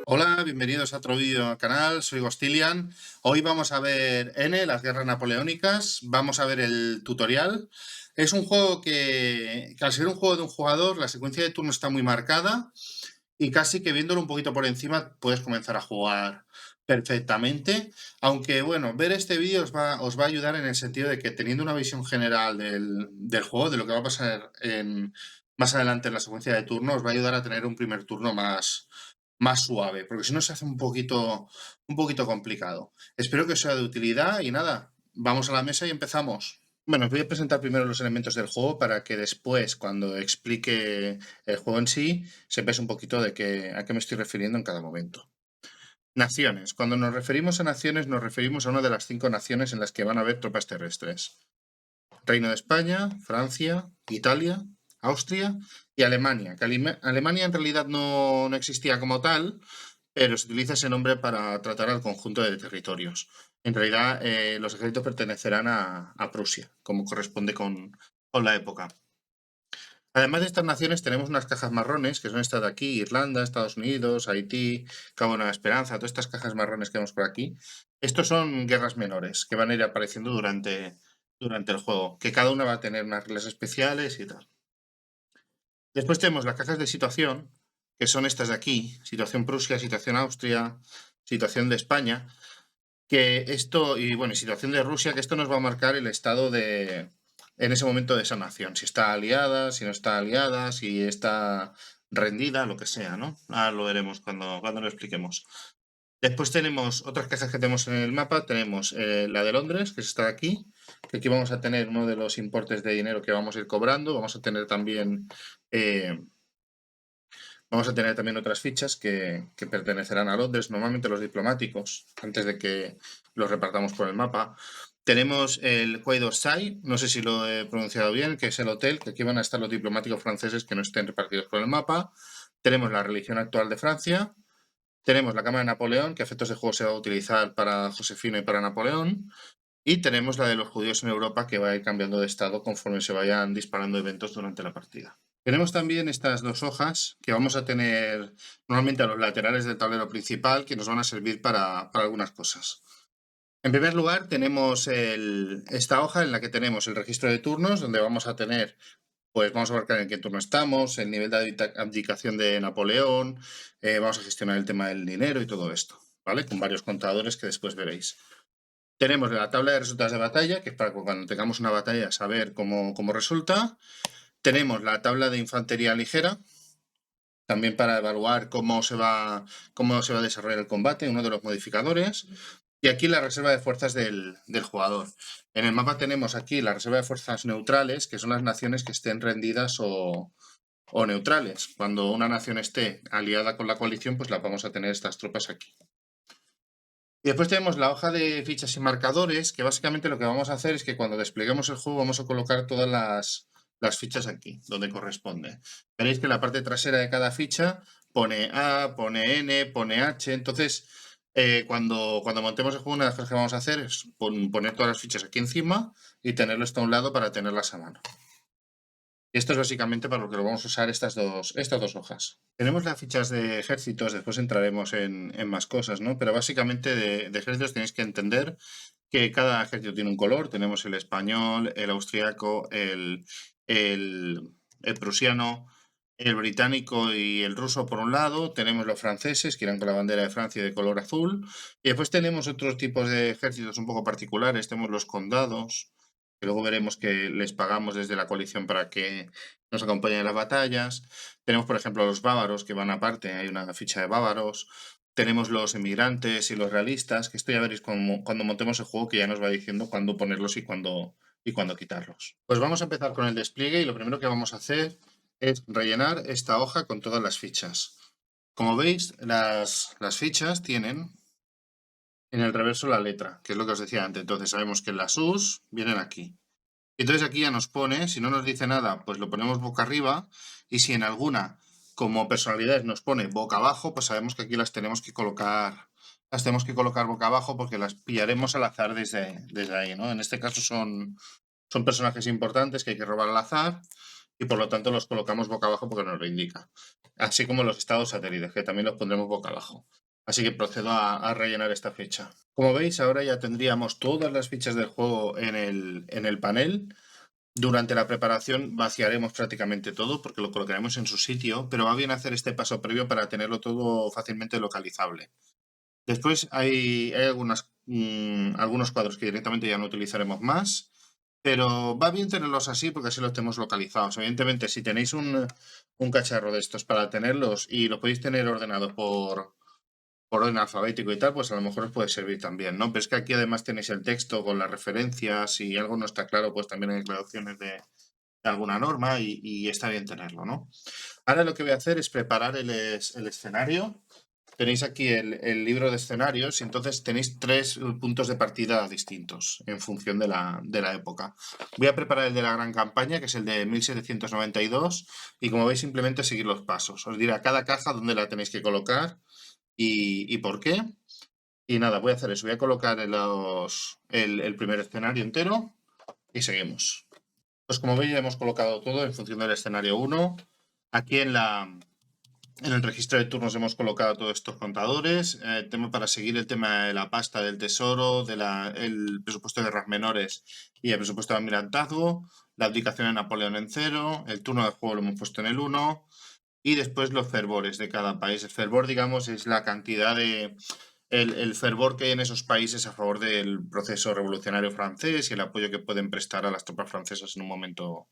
Hola, bienvenidos a otro vídeo al canal, soy Gostilian. Hoy vamos a ver N, las guerras napoleónicas, vamos a ver el tutorial. Es un juego que al ser un juego de un jugador, la secuencia de turnos está muy marcada y casi que viéndolo un poquito por encima puedes comenzar a jugar perfectamente. Aunque bueno, ver este vídeo os va a ayudar en el sentido de que teniendo una visión general del juego, de lo que va a pasar más adelante en la secuencia de turnos, os va a ayudar a tener un primer turno más suave, porque si no se hace un poquito complicado. Espero que os sea de utilidad y nada, vamos a la mesa y empezamos. Bueno, os voy a presentar primero los elementos del juego para que después, cuando explique el juego en sí, sepáis un poquito a qué me estoy refiriendo en cada momento. Naciones. Cuando nos referimos a naciones, nos referimos a una de las 5 naciones en las que van a haber tropas terrestres. Reino de España, Francia, Italia, Austria y Alemania. Que Alemania en realidad no existía como tal, pero se utiliza ese nombre para tratar al conjunto de territorios. En realidad, los ejércitos pertenecerán a Prusia, como corresponde con la época. Además de estas naciones, tenemos unas cajas marrones, que son estas de aquí: Irlanda, Estados Unidos, Haití, Cabo de Nueva Esperanza, todas estas cajas marrones que vemos por aquí. Estos son guerras menores, que van a ir apareciendo durante el juego, que cada una va a tener unas reglas especiales y tal. Después tenemos las cajas de situación, que son estas de aquí: situación Prusia, situación Austria, situación de España, que esto, y bueno, y situación de Rusia, que esto nos va a marcar el estado en ese momento de esa nación, si está aliada, si no está aliada, si está rendida, lo que sea, ¿no? Ahora lo veremos cuando lo expliquemos. Después tenemos otras cajas que tenemos en el mapa, tenemos la de Londres, que es esta de aquí, que aquí vamos a tener uno de los importes de dinero que vamos a ir cobrando, vamos a tener también otras fichas que pertenecerán a Londres, normalmente los diplomáticos, antes de que los repartamos por el mapa. Tenemos el Quai d'Orsay, no sé si lo he pronunciado bien, que es el hotel, que aquí van a estar los diplomáticos franceses que no estén repartidos por el mapa. Tenemos la religión actual de Francia. Tenemos la Cámara de Napoleón, que a efectos de juego se va a utilizar para Josefina y para Napoleón. Y tenemos la de los judíos en Europa, que va a ir cambiando de estado conforme se vayan disparando eventos durante la partida. Tenemos también estas dos hojas que vamos a tener normalmente a los laterales del tablero principal, que nos van a servir para algunas cosas. En primer lugar, tenemos esta hoja en la que tenemos el registro de turnos, donde vamos a tener, pues vamos a marcar en qué turno estamos, el nivel de abdicación de Napoleón, vamos a gestionar el tema del dinero y todo esto, ¿vale? Con varios contadores que después veréis. Tenemos la tabla de resultados de batalla, que es para cuando tengamos una batalla saber cómo resulta. Tenemos la tabla de infantería ligera, también para evaluar cómo se va a desarrollar el combate, uno de los modificadores. Y aquí la reserva de fuerzas del jugador. En el mapa tenemos aquí la reserva de fuerzas neutrales, que son las naciones que estén rendidas o neutrales. Cuando una nación esté aliada con la coalición, pues la vamos a tener estas tropas aquí. Y después tenemos la hoja de fichas y marcadores, que básicamente lo que vamos a hacer es que cuando despleguemos el juego vamos a colocar todas las fichas aquí, donde corresponde. Veréis que en la parte trasera de cada ficha pone A, pone N, pone H. Entonces, cuando montemos el juego, una de las cosas que vamos a hacer es poner todas las fichas aquí encima y tenerlo esto a un lado para tenerlas a mano. Y esto es básicamente para lo que lo vamos a usar estas dos hojas. Tenemos las fichas de ejércitos, después entraremos en más cosas, ¿no? Pero básicamente de ejércitos tenéis que entender que cada ejército tiene un color. Tenemos el español, el austriaco, el prusiano, el británico y el ruso por un lado. Tenemos los franceses, que irán con la bandera de Francia de color azul. Y después tenemos otros tipos de ejércitos un poco particulares. Tenemos los condados, que luego veremos que les pagamos desde la coalición para que nos acompañen en las batallas. Tenemos, por ejemplo, los bávaros, que van aparte, hay una ficha de bávaros. Tenemos los emigrantes y los realistas, que esto ya veréis cuando montemos el juego, que ya nos va diciendo cuándo ponerlos y cuándo quitarlos. Pues vamos a empezar con el despliegue y lo primero que vamos a hacer es rellenar esta hoja con todas las fichas. Como veis, las fichas tienen en el reverso la letra, que es lo que os decía antes. Entonces sabemos que las U's vienen aquí. Entonces aquí ya nos pone, si no nos dice nada, pues lo ponemos boca arriba, y si en alguna, como personalidades, nos pone boca abajo, pues sabemos que aquí las tenemos que colocar boca abajo porque las pillaremos al azar desde ahí, ¿no? En este caso son personajes importantes que hay que robar al azar, y por lo tanto los colocamos boca abajo porque nos lo indica. Así como los estados satélites, que también los pondremos boca abajo. Así que procedo a rellenar esta ficha. Como veis, ahora ya tendríamos todas las fichas del juego en el panel. Durante la preparación vaciaremos prácticamente todo porque lo colocaremos en su sitio, pero va bien hacer este paso previo para tenerlo todo fácilmente localizable. Después hay algunos cuadros que directamente ya no utilizaremos más, pero va bien tenerlos así porque así los tenemos localizados. Evidentemente, si tenéis un cacharro de estos para tenerlos y lo podéis tener ordenado por orden alfabético y tal, pues a lo mejor os puede servir también, ¿no? Pero es que aquí además tenéis el texto con las referencias y algo no está claro, pues también hay declaraciones de alguna norma y está bien tenerlo, ¿no? Ahora lo que voy a hacer es preparar el escenario. Tenéis aquí el libro de escenarios y entonces tenéis 3 puntos de partida distintos en función de la época. Voy a preparar el de la gran campaña, que es el de 1792, y como veis simplemente seguir los pasos. Os diré a cada caja dónde la tenéis que colocar y por qué. Y nada, voy a hacer eso. Voy a colocar el primer escenario entero y seguimos. Pues como veis ya hemos colocado todo en función del escenario 1. Aquí en el registro de turnos hemos colocado todos estos contadores. Tema para seguir el tema de la pasta del tesoro, el presupuesto de guerras menores y el presupuesto de almirantazgo, la abdicación de Napoleón en 0, el turno de juego lo hemos puesto en el 1 y después los fervores de cada país. El fervor, digamos, es la cantidad de... El fervor que hay en esos países a favor del proceso revolucionario francés y el apoyo que pueden prestar a las tropas francesas en un momento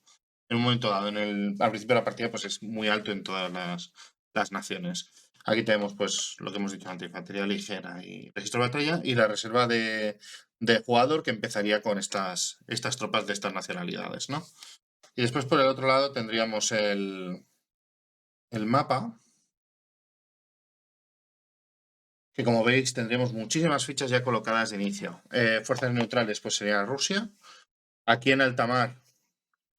dado. Al principio de la partida pues es muy alto en todas las naciones. Aquí tenemos pues lo que hemos dicho antes, infantería ligera y registro de batalla y la reserva de jugador que empezaría con estas tropas de estas nacionalidades, ¿no? Y después por el otro lado tendríamos el mapa, que como veis tendríamos muchísimas fichas ya colocadas de inicio. Fuerzas neutrales pues sería Rusia. Aquí en alta mar,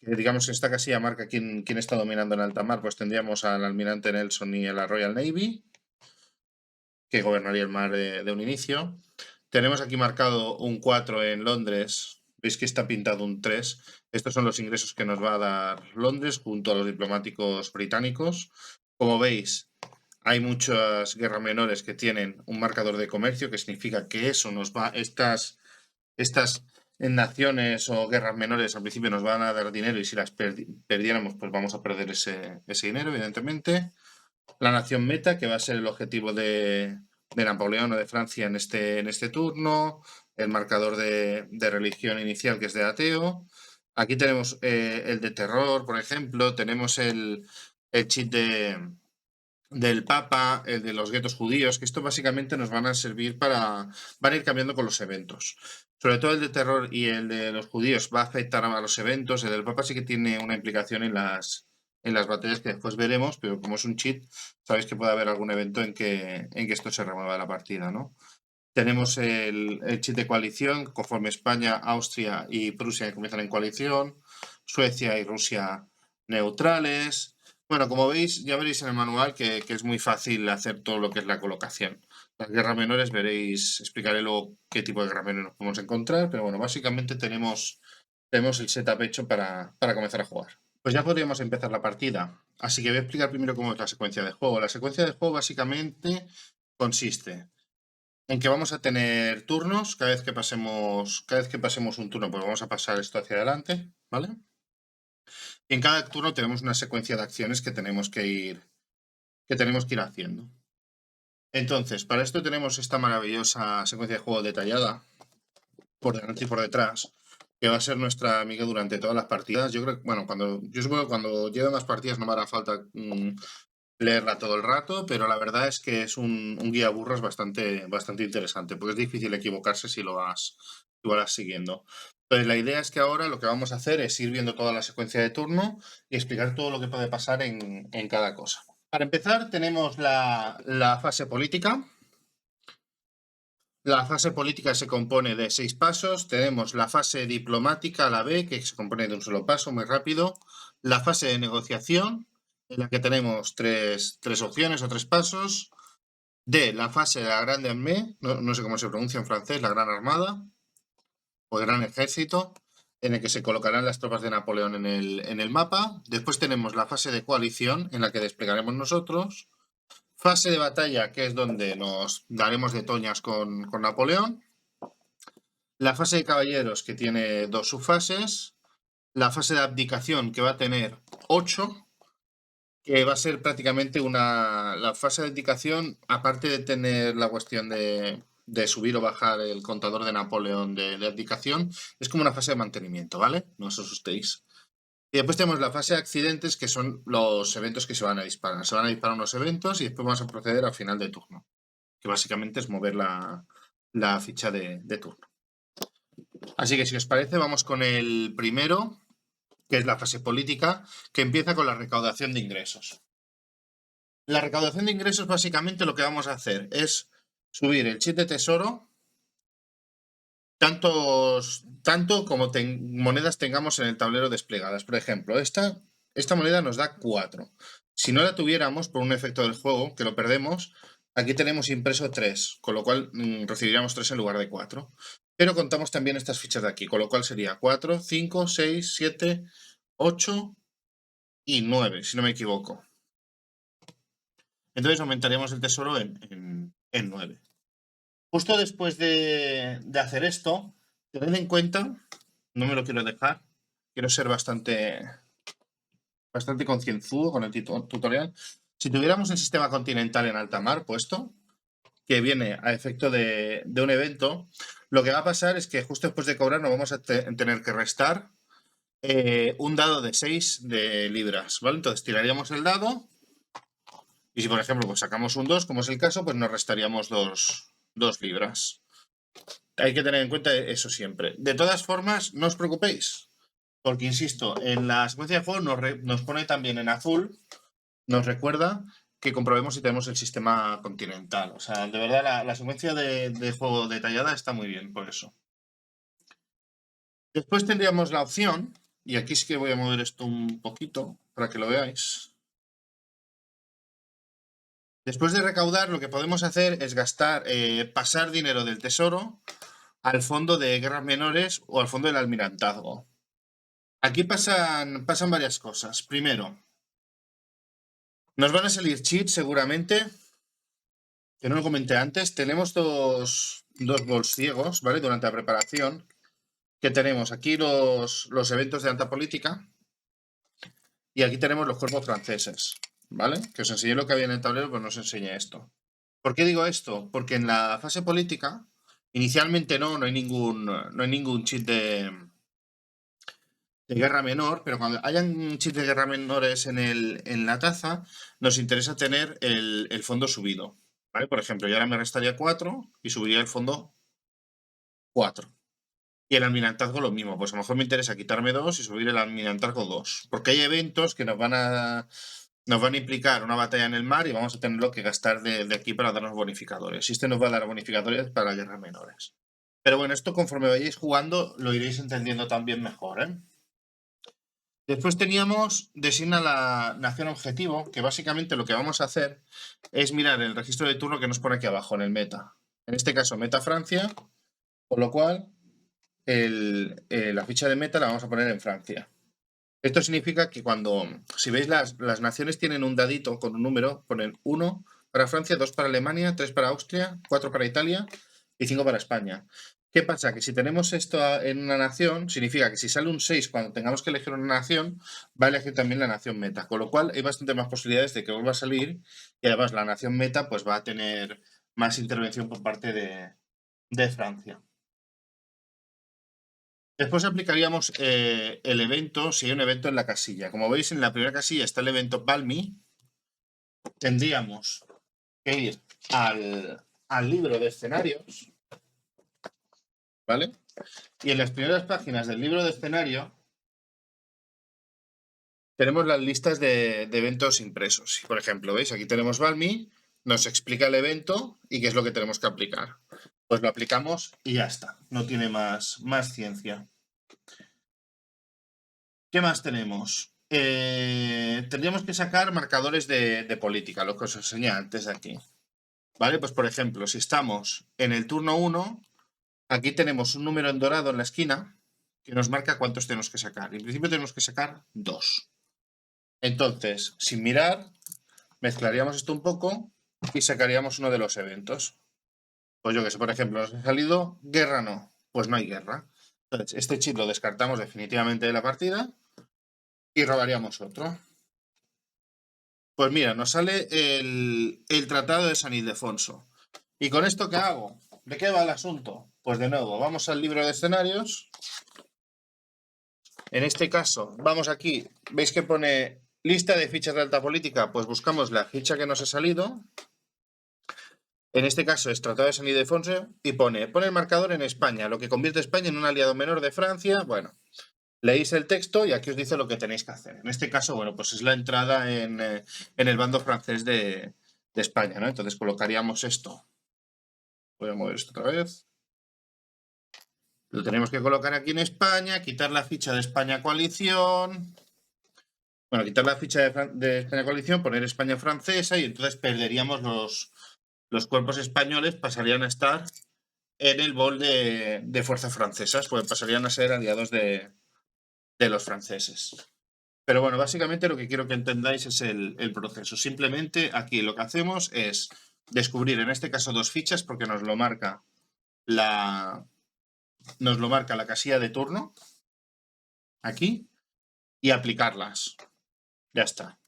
que digamos que esta casilla marca quién está dominando en alta mar, pues tendríamos al almirante Nelson y a la Royal Navy, que gobernaría el mar de un inicio. Tenemos aquí marcado un 4 en Londres. Veis que está pintado un 3. Estos son los ingresos que nos va a dar Londres junto a los diplomáticos británicos. Como veis, hay muchas guerras menores que tienen un marcador de comercio, que significa que eso nos va, estas naciones o guerras menores al principio nos van a dar dinero y si las perdiéramos, pues vamos a perder ese dinero, evidentemente. La nación meta, que va a ser el objetivo de Napoleón o de Francia en este turno. El marcador de religión inicial, que es de ateo. Aquí tenemos el de terror, por ejemplo. Tenemos el cheat del Papa, el de los guetos judíos, que esto básicamente nos van a servir van a ir cambiando con los eventos. Sobre todo el de terror y el de los judíos va a afectar a los eventos. El del Papa sí que tiene una implicación en las batallas que después veremos, pero como es un cheat, sabéis que puede haber algún evento en que esto se remueva de la partida, ¿no? Tenemos el cheat de coalición, conforme España, Austria y Prusia comienzan en coalición, Suecia y Rusia neutrales. Bueno, como veis, ya veréis en el manual que es muy fácil hacer todo lo que es la colocación. Las guerras menores veréis, explicaré luego qué tipo de guerras menores nos podemos encontrar, pero bueno, básicamente tenemos el setup hecho para comenzar a jugar. Pues ya podríamos empezar la partida. Así que voy a explicar primero cómo es la secuencia de juego. La secuencia de juego básicamente consiste en que vamos a tener turnos. Cada vez que pasemos un turno, pues vamos a pasar esto hacia adelante, ¿vale? Y en cada turno tenemos una secuencia de acciones que tenemos que ir haciendo. Entonces, para esto tenemos esta maravillosa secuencia de juego detallada por delante y por detrás, que va a ser nuestra amiga durante todas las partidas. Yo creo que, bueno, yo supongo que cuando lleguen las partidas no me hará falta leerla todo el rato, pero la verdad es que es un guía burros bastante interesante, porque es difícil equivocarse si lo vas siguiendo. Entonces, la idea es que ahora lo que vamos a hacer es ir viendo toda la secuencia de turno y explicar todo lo que puede pasar en cada cosa. Para empezar, tenemos la fase política. La fase política se compone de 6 pasos. Tenemos la fase diplomática, la B, que se compone de un solo paso, muy rápido. La fase de negociación, en la que tenemos tres opciones o 3 pasos. D, la fase de la Grande Armée, no sé cómo se pronuncia en francés, la Gran Armada, o el Gran Ejército. en el que se colocarán las tropas de Napoleón en el mapa. Después tenemos la fase de coalición, en la que desplegaremos nosotros. Fase de batalla, que es donde nos daremos de toñas con Napoleón. La fase de caballeros, que tiene 2 subfases. La fase de abdicación, que va a tener 8, que va a ser prácticamente la fase de abdicación, aparte de tener la cuestión de subir o bajar el contador de Napoleón de abdicación, es como una fase de mantenimiento, ¿vale? No os asustéis. Y después tenemos la fase de accidentes, que son los eventos que se van a disparar. Se van a disparar unos eventos y después vamos a proceder al final de turno, que básicamente es mover la ficha de turno. Así que si os parece, vamos con el primero, que es la fase política, que empieza con la recaudación de ingresos. La recaudación de ingresos, básicamente lo que vamos a hacer es subir el chip de tesoro tanto como monedas tengamos en el tablero desplegadas. Por ejemplo, esta moneda nos da 4. Si no la tuviéramos por un efecto del juego, que lo perdemos, aquí tenemos impreso 3, con lo cual recibiríamos 3 en lugar de 4. Pero contamos también estas fichas de aquí, con lo cual sería 4, 5, 6, 7, 8 y 9, si no me equivoco. Entonces aumentaríamos el tesoro en 9. Justo después de hacer esto, tened en cuenta, no me lo quiero dejar, quiero ser bastante concienzudo con el tutorial. Si tuviéramos el sistema continental en alta mar puesto, que viene a efecto de un evento, lo que va a pasar es que justo después de cobrar nos vamos a tener que restar un dado de 6 de libras, ¿vale? Entonces tiraríamos el dado y si por ejemplo pues sacamos un 2, como es el caso, pues nos restaríamos 2 libras. Hay que tener en cuenta eso siempre. De todas formas, no os preocupéis, porque insisto, en la secuencia de juego nos pone también en azul, nos recuerda que comprobemos si tenemos el sistema continental. O sea, de verdad la secuencia de juego detallada está muy bien por eso. Después tendríamos la opción, y aquí sí que voy a mover esto un poquito para que lo veáis. Después de recaudar, lo que podemos hacer es pasar dinero del tesoro al fondo de guerras menores o al fondo del almirantazgo. Aquí pasan varias cosas. Primero, nos van a salir cheats seguramente, que no lo comenté antes. Tenemos dos bols ciegos, ¿vale? Durante la preparación, que tenemos aquí los eventos de alta política y aquí tenemos los cuerpos franceses, ¿vale? Que os enseñé lo que había en el tablero, pues no os enseñé esto. ¿Por qué digo esto? Porque en la fase política, inicialmente no hay ningún cheat de guerra menor, pero cuando hayan chips de guerra menores en la taza, nos interesa tener el fondo subido, ¿vale? Por ejemplo, yo ahora me restaría 4 y subiría el fondo 4. Y el almirantazgo lo mismo, pues a lo mejor me interesa quitarme 2 y subir el almirantazgo 2, porque hay eventos que nos van a implicar una batalla en el mar y vamos a tenerlo que gastar de aquí para darnos bonificadores. Y este nos va a dar bonificadores para guerras menores. Pero bueno, esto conforme vayáis jugando lo iréis entendiendo también mejor, ¿eh? Después teníamos designa la nación objetivo, que básicamente lo que vamos a hacer es mirar el registro de turno que nos pone aquí abajo en el meta. En este caso, meta Francia, con lo cual la ficha de meta la vamos a poner en Francia. Esto significa que si veis las naciones tienen un dadito con un número, ponen 1 para Francia, 2 para Alemania, 3 para Austria, 4 para Italia y 5 para España. ¿Qué pasa? Que si tenemos esto en una nación, significa que si sale un 6 cuando tengamos que elegir una nación, va a elegir también la nación meta, con lo cual hay bastante más posibilidades de que vuelva a salir y además la nación meta pues va a tener más intervención por parte de Francia. Después aplicaríamos el evento, si hay un evento en la casilla. Como veis, en la primera casilla está el evento Balmy. Tendríamos que ir al libro de escenarios, ¿vale? Y en las primeras páginas del libro de escenario tenemos las listas de eventos impresos. Por ejemplo, ¿veis? Aquí tenemos Balmy, nos explica el evento y qué es lo que tenemos que aplicar. Pues lo aplicamos y ya está. No tiene más ciencia. ¿Qué más tenemos? Tendríamos que sacar marcadores de política, lo que os enseñé antes de aquí. ¿Vale? Pues por ejemplo, si estamos en el turno 1, aquí tenemos un número en dorado en la esquina, que nos marca cuántos tenemos que sacar. En principio tenemos que sacar 2. Entonces, sin mirar, mezclaríamos esto un poco y sacaríamos uno de los eventos. Pues yo que sé, por ejemplo, nos ha salido guerra no, pues no hay guerra. Entonces, este chip lo descartamos definitivamente de la partida y robaríamos otro. Pues mira, nos sale el Tratado de San Ildefonso. ¿Y con esto qué hago? ¿De qué va el asunto? Pues de nuevo, vamos al libro de escenarios. En este caso, vamos aquí, ¿veis que pone lista de fichas de alta política? Pues buscamos la ficha que nos ha salido. En este caso es Tratado de San Ildefonso y pone el marcador en España, lo que convierte a España en un aliado menor de Francia. Bueno, leéis el texto y aquí os dice lo que tenéis que hacer. En este caso, bueno, pues es la entrada en el bando francés de España, ¿no? Entonces colocaríamos esto. Voy a mover esto otra vez. Lo tenemos que colocar aquí en España, quitar la ficha de España coalición. Bueno, quitar la ficha de España coalición, poner España francesa y entonces perderíamos los cuerpos españoles, pasarían a estar en el bol de fuerzas francesas, pues pasarían a ser aliados de los franceses. Pero bueno, básicamente lo que quiero que entendáis es el proceso. Simplemente aquí lo que hacemos es descubrir, en este caso, 2 fichas, porque nos lo marca la casilla de turno, aquí, y aplicarlas. Ya está.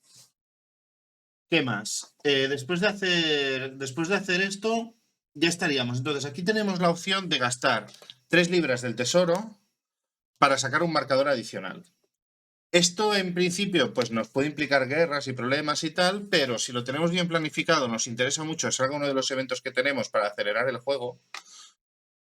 ¿Qué más? Después de hacer esto, ya estaríamos. Entonces, aquí tenemos la opción de gastar 3 libras del tesoro para sacar un marcador adicional. Esto, en principio, pues nos puede implicar guerras y problemas y tal, pero si lo tenemos bien planificado, nos interesa mucho, salga uno de los eventos que tenemos para acelerar el juego,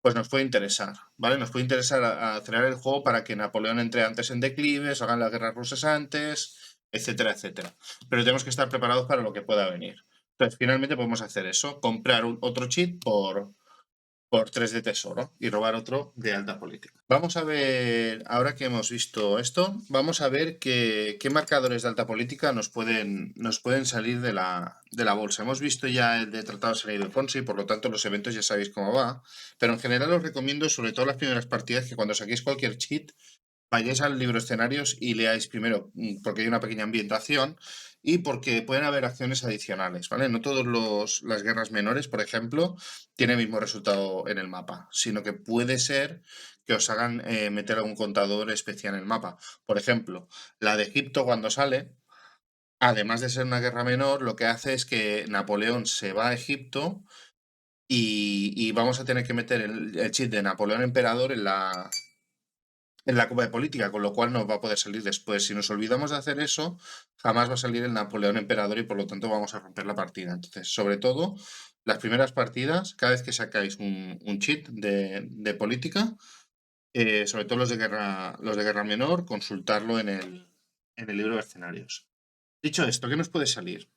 pues nos puede interesar, ¿vale? Nos puede interesar acelerar el juego para que Napoleón entre antes en declive, se hagan las guerras rusas antes, etcétera, etcétera. Pero tenemos que estar preparados para lo que pueda venir. Entonces, finalmente podemos hacer eso, comprar otro cheat por 3 de tesoro y robar otro de alta política. Vamos a ver, ahora que hemos visto esto, vamos a ver qué marcadores de alta política nos pueden salir de la bolsa. Hemos visto ya el de Tratado de San Ildefonso y por lo tanto los eventos ya sabéis cómo va, pero en general os recomiendo, sobre todo las primeras partidas, que cuando saquéis cualquier cheat, vayáis al libro escenarios y leáis primero, porque hay una pequeña ambientación y porque pueden haber acciones adicionales, ¿vale? No todas las guerras menores, por ejemplo, tienen el mismo resultado en el mapa, sino que puede ser que os hagan meter algún contador especial en el mapa. Por ejemplo, la de Egipto cuando sale, además de ser una guerra menor, lo que hace es que Napoleón se va a Egipto y vamos a tener que meter el chip de Napoleón Emperador en la copa de política, con lo cual no va a poder salir después. Si nos olvidamos de hacer eso, jamás va a salir el Napoleón Emperador y por lo tanto vamos a romper la partida. Entonces, sobre todo, las primeras partidas, cada vez que sacáis un cheat de política, sobre todo los de guerra menor, consultarlo en el libro de escenarios. Dicho esto, ¿qué nos puede salir?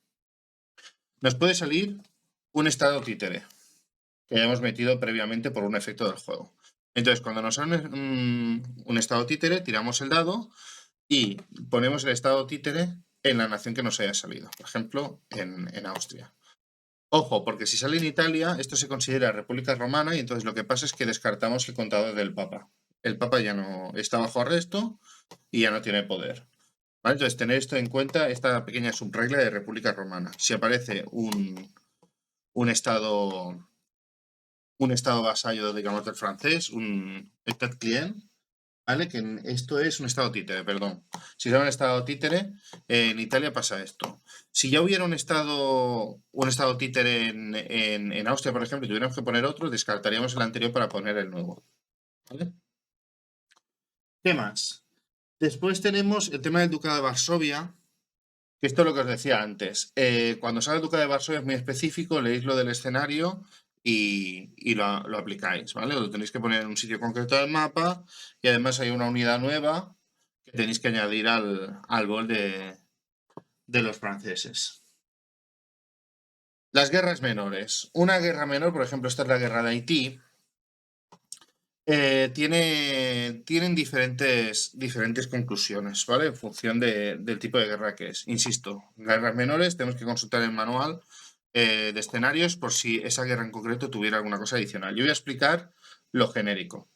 Nos puede salir un estado títere que hayamos metido previamente por un efecto del juego. Entonces, cuando nos sale un estado títere, tiramos el dado y ponemos el estado títere en la nación que nos haya salido. Por ejemplo, en Austria. Ojo, porque si sale en Italia, esto se considera República Romana y entonces lo que pasa es que descartamos el contador del Papa. El Papa ya no está bajo arresto y ya no tiene poder. ¿Vale? Entonces, tener esto en cuenta, esta pequeña subregla de República Romana. Si aparece un estado vasallo, digamos, del francés, un État client, ¿vale? Que esto es un estado títere, perdón. Si era un estado títere, en Italia pasa esto. Si ya hubiera un estado títere en Austria, por ejemplo, y tuviéramos que poner otro, descartaríamos el anterior para poner el nuevo. ¿Vale? ¿Qué más? Después tenemos el tema del Ducado de Varsovia, que esto es lo que os decía antes. Cuando sale el Ducado de Varsovia es muy específico, leéis lo del escenario y lo aplicáis, ¿vale? Lo tenéis que poner en un sitio concreto del mapa y además hay una unidad nueva que tenéis que añadir al bol de los franceses. Las guerras menores. Una guerra menor, por ejemplo, esta es la guerra de Haití, tienen diferentes conclusiones, ¿vale? En función del tipo de guerra que es. Insisto, guerras menores tenemos que consultar el manual de escenarios por si esa guerra en concreto tuviera alguna cosa adicional. Yo voy a explicar lo genérico.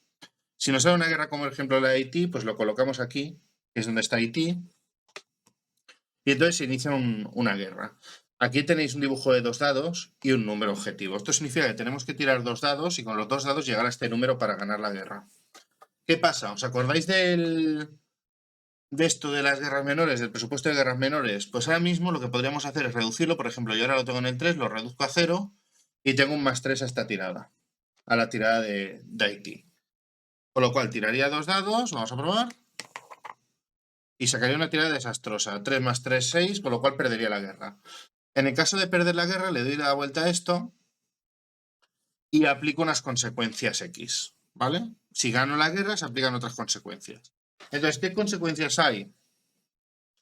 Si nos sale una guerra como por ejemplo la de Haití, pues lo colocamos aquí, que es donde está Haití, y entonces se inicia una guerra. Aquí tenéis un dibujo de 2 dados y un número objetivo. Esto significa que tenemos que tirar 2 dados y con los 2 dados llegar a este número para ganar la guerra. ¿Qué pasa? ¿Os acordáis de esto de las guerras menores, del presupuesto de guerras menores? Pues ahora mismo lo que podríamos hacer es reducirlo. Por ejemplo, yo ahora lo tengo en el 3, lo reduzco a 0 y tengo un +3 a esta tirada, a la tirada de Haití. Con lo cual tiraría 2 dados, vamos a probar, y sacaría una tirada desastrosa. 3 más 3, 6, con lo cual perdería la guerra. En el caso de perder la guerra, le doy la vuelta a esto y aplico unas consecuencias X, ¿vale? Si gano la guerra, se aplican otras consecuencias. Entonces, ¿qué consecuencias hay?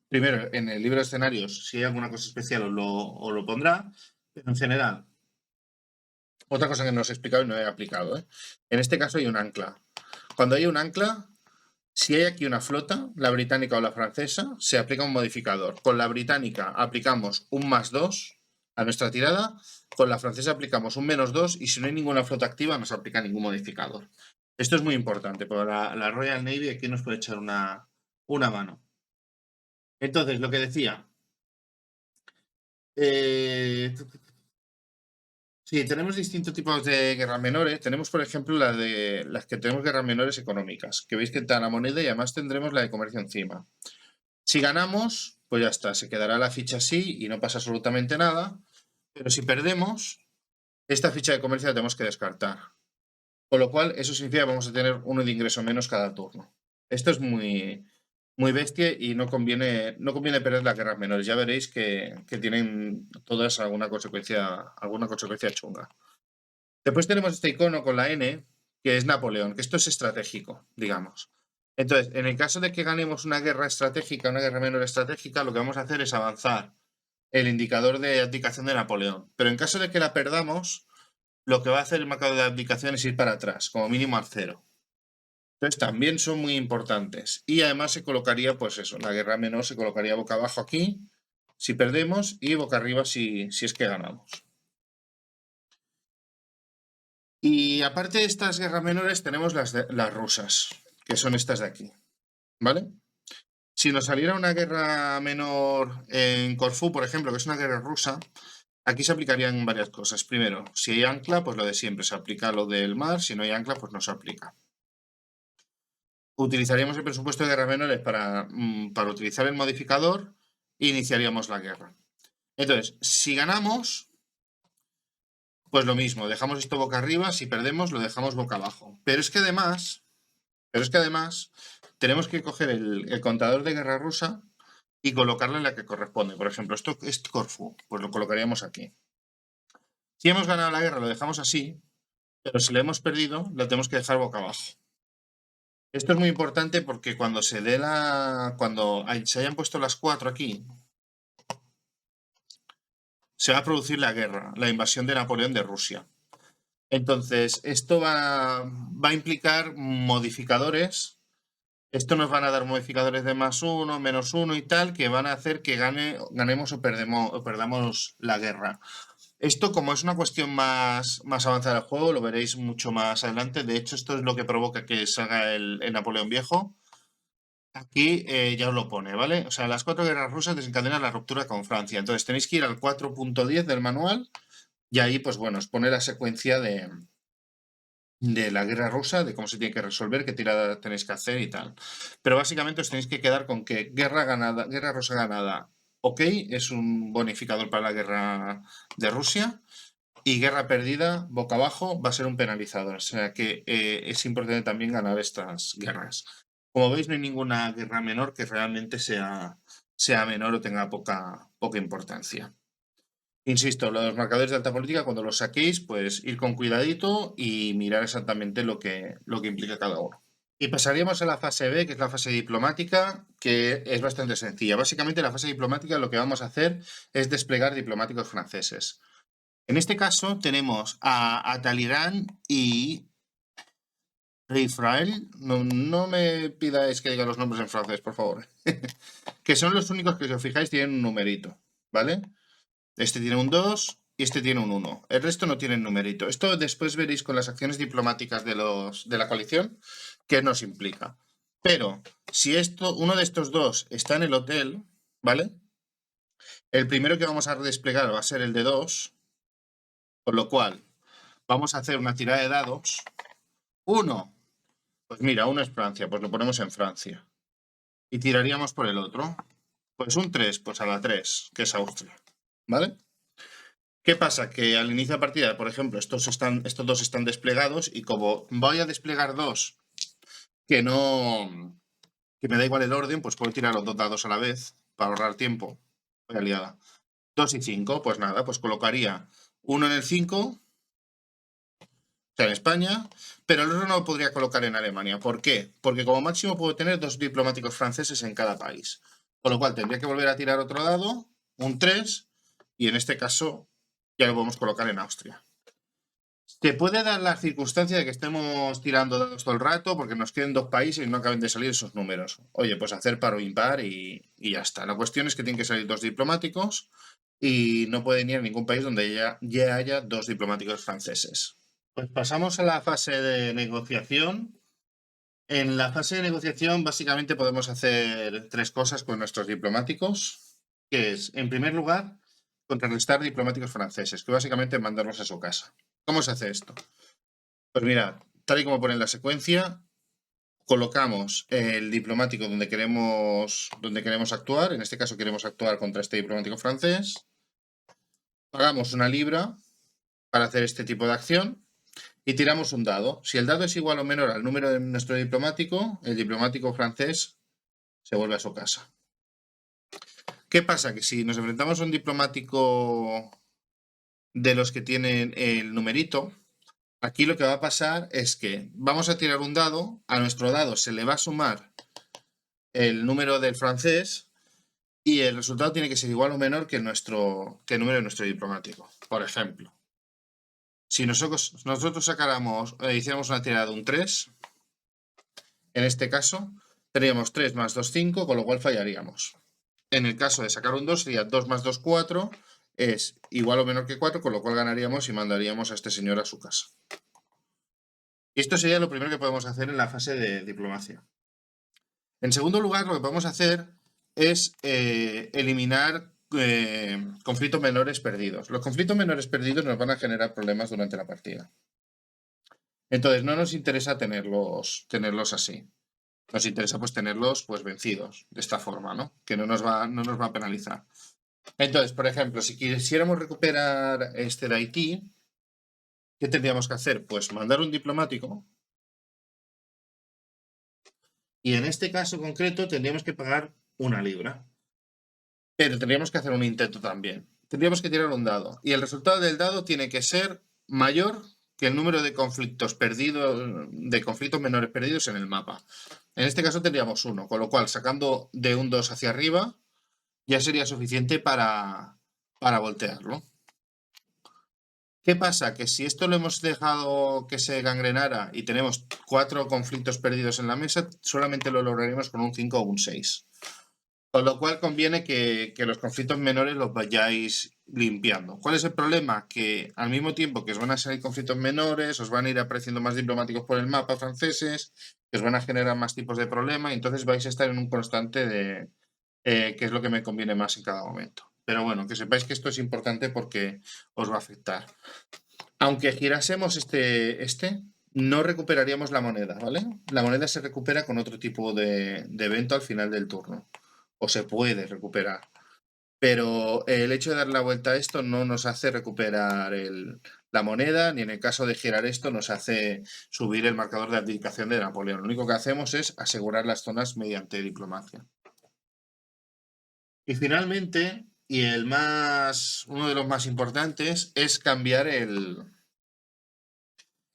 Primero, en el libro de escenarios, si hay alguna cosa especial os lo pondrá, pero en general, otra cosa que no os he explicado y no he aplicado, ¿eh? En este caso hay un ancla. Cuando hay un ancla, si hay aquí una flota, la británica o la francesa, se aplica un modificador. Con la británica aplicamos un +2 a nuestra tirada, con la francesa aplicamos un -2 y si no hay ninguna flota activa no se aplica ningún modificador. Esto es muy importante, porque la Royal Navy aquí nos puede echar una mano. Entonces, lo que decía, sí, tenemos distintos tipos de guerras menores. Tenemos, por ejemplo, las que tenemos guerras menores económicas, que veis que está la moneda y además tendremos la de comercio encima. Si ganamos, pues ya está, se quedará la ficha así y no pasa absolutamente nada. Pero si perdemos, esta ficha de comercio la tenemos que descartar. Con lo cual, eso significa que vamos a tener uno de ingreso menos cada turno. Esto es muy, muy bestia y no conviene perder las guerras menores. Ya veréis que tienen todas alguna consecuencia chunga. Después tenemos este icono con la N, que es Napoleón, que esto es estratégico, digamos. Entonces, en el caso de que ganemos una guerra estratégica, una guerra menor estratégica, lo que vamos a hacer es avanzar el indicador de abdicación de Napoleón. Pero en caso de que la perdamos, lo que va a hacer el marcador de abdicación es ir para atrás, como mínimo al 0. Entonces también son muy importantes. Y además se colocaría, pues eso, la guerra menor se colocaría boca abajo aquí, si perdemos, y boca arriba si es que ganamos. Y aparte de estas guerras menores, tenemos las rusas, que son estas de aquí, ¿vale? Si nos saliera una guerra menor en Corfú, por ejemplo, que es una guerra rusa, aquí se aplicarían varias cosas. Primero, si hay ancla, pues lo de siempre, se aplica lo del mar. Si no hay ancla, pues no se aplica. Utilizaríamos el presupuesto de guerras menores para utilizar el modificador e iniciaríamos la guerra. Entonces, si ganamos, pues lo mismo, dejamos esto boca arriba. Si perdemos, lo dejamos boca abajo. Pero es que además tenemos que coger el contador de guerra rusa y colocarlo en la que corresponde. Por ejemplo, esto es Corfú, pues lo colocaríamos aquí. Si hemos ganado la guerra, lo dejamos así, pero si la hemos perdido, la tenemos que dejar boca abajo. Esto es muy importante porque cuando se hayan puesto las 4 aquí, se va a producir la guerra, la invasión de Napoleón de Rusia. Entonces, esto va a implicar modificadores. Esto nos van a dar modificadores de +1, -1 y tal, que van a hacer que ganemos o perdamos la guerra. Esto, como es una cuestión más avanzada del juego, lo veréis mucho más adelante. De hecho, esto es lo que provoca que salga el Napoleón Viejo. Aquí ya os lo pone, ¿vale? O sea, las 4 guerras rusas desencadenan la ruptura con Francia. Entonces tenéis que ir al 4.10 del manual y ahí, pues bueno, os pone la secuencia de la guerra rusa, de cómo se tiene que resolver, qué tirada tenéis que hacer y tal. Pero básicamente os tenéis que quedar con que guerra rusa ganada, ok, es un bonificador para la guerra de Rusia, y guerra perdida, boca abajo, va a ser un penalizador. O sea que es importante también ganar estas guerras. Como veis, no hay ninguna guerra menor que realmente sea menor o tenga poca importancia. Insisto, los marcadores de alta política, cuando los saquéis, pues ir con cuidadito y mirar exactamente lo que implica cada uno. Y pasaríamos a la fase B, que es la fase diplomática, que es bastante sencilla. Básicamente, la fase diplomática lo que vamos a hacer es desplegar diplomáticos franceses. En este caso tenemos a Talleyrand y Riffrael. No me pidáis que diga los nombres en francés, por favor. Que son los únicos que, si os fijáis, tienen un numerito, ¿vale? Este tiene un 2 y este tiene un 1. El resto no tiene numerito. Esto después veréis con las acciones diplomáticas de la coalición qué nos implica. Pero si uno de estos dos está en el hotel, ¿vale? El primero que vamos a desplegar va a ser el de 2, con lo cual vamos a hacer una tirada de dados. 1, pues mira, 1 es Francia, pues lo ponemos en Francia. Y tiraríamos por el otro. Pues un 3, pues a la 3, que es Austria, ¿vale? ¿Qué pasa? Que al inicio de partida, por ejemplo, estos dos están desplegados y como voy a desplegar dos que me da igual el orden, pues puedo tirar los dos dados a la vez para ahorrar tiempo. Voy liada. 2 y 5, pues nada, pues colocaría uno en el 5, o sea, en España, pero el otro no lo podría colocar en Alemania. ¿Por qué? Porque como máximo puedo tener 2 diplomáticos franceses en cada país. Con lo cual tendría que volver a tirar otro dado, un 3, y en este caso ya lo podemos colocar en Austria. Te puede dar la circunstancia de que estemos tirando dados todo el rato porque nos queden 2 países y no acaben de salir esos números. Oye, pues hacer par o impar y ya está. La cuestión es que tienen que salir 2 diplomáticos y no pueden ir a ningún país donde ya haya 2 diplomáticos franceses. Pues pasamos a la fase de negociación. En la fase de negociación básicamente podemos hacer 3 cosas con nuestros diplomáticos, que es, en primer lugar, contrarrestar diplomáticos franceses, que básicamente es mandarlos a su casa. ¿Cómo se hace esto? Pues mira, tal y como pone en la secuencia, colocamos el diplomático donde queremos actuar. En este caso queremos actuar contra este diplomático francés. Pagamos una libra para hacer este tipo de acción y tiramos un dado. Si el dado es igual o menor al número de nuestro diplomático, el diplomático francés se vuelve a su casa. ¿Qué pasa? Que si nos enfrentamos a un diplomático de los que tienen el numerito, aquí lo que va a pasar es que vamos a tirar un dado, a nuestro dado se le va a sumar el número del francés y el resultado tiene que ser igual o menor que el número de nuestro diplomático. Por ejemplo, si nosotros sacáramos, hiciéramos una tirada de un 3, en este caso tendríamos 3 más 2, 5, con lo cual fallaríamos. En el caso de sacar un 2 sería 2 más 2, 4, es igual o menor que 4, con lo cual ganaríamos y mandaríamos a este señor a su casa. Y esto sería lo primero que podemos hacer en la fase de diplomacia. En segundo lugar, lo que podemos hacer es eliminar conflictos menores perdidos. Los conflictos menores perdidos nos van a generar problemas durante la partida. Entonces, no nos interesa tenerlos así. Nos interesa pues tenerlos pues vencidos de esta forma, ¿no? Que no nos va a penalizar. Entonces, por ejemplo, si quisiéramos recuperar este de Haití, ¿qué tendríamos que hacer? Pues mandar un diplomático. Y en este caso concreto tendríamos que pagar una libra. Pero tendríamos que hacer un intento también. Tendríamos que tirar un dado. Y el resultado del dado tiene que ser mayor que el número de conflictos perdidos, de conflictos menores perdidos en el mapa. En este caso tendríamos 1, con lo cual sacando de un 2 hacia arriba ya sería suficiente para voltearlo. ¿Qué pasa? Que si esto lo hemos dejado que se gangrenara y tenemos 4 conflictos perdidos en la mesa, solamente lo lograríamos con un 5 o un 6. Con lo cual conviene que los conflictos menores los vayáis limpiando. ¿Cuál es el problema? Que al mismo tiempo que os van a salir conflictos menores, os van a ir apareciendo más diplomáticos por el mapa franceses, que os van a generar más tipos de problemas, y entonces vais a estar en un constante de qué es lo que me conviene más en cada momento. Pero bueno, que sepáis que esto es importante porque os va a afectar. Aunque girásemos no recuperaríamos la moneda, ¿vale? La moneda se recupera con otro tipo de evento al final del turno. O se puede recuperar. Pero el hecho de dar la vuelta a esto no nos hace recuperar la moneda, ni en el caso de girar esto nos hace subir el marcador de abdicación de Napoleón. Lo único que hacemos es asegurar las zonas mediante diplomacia. Y finalmente, y uno de los más importantes, es cambiar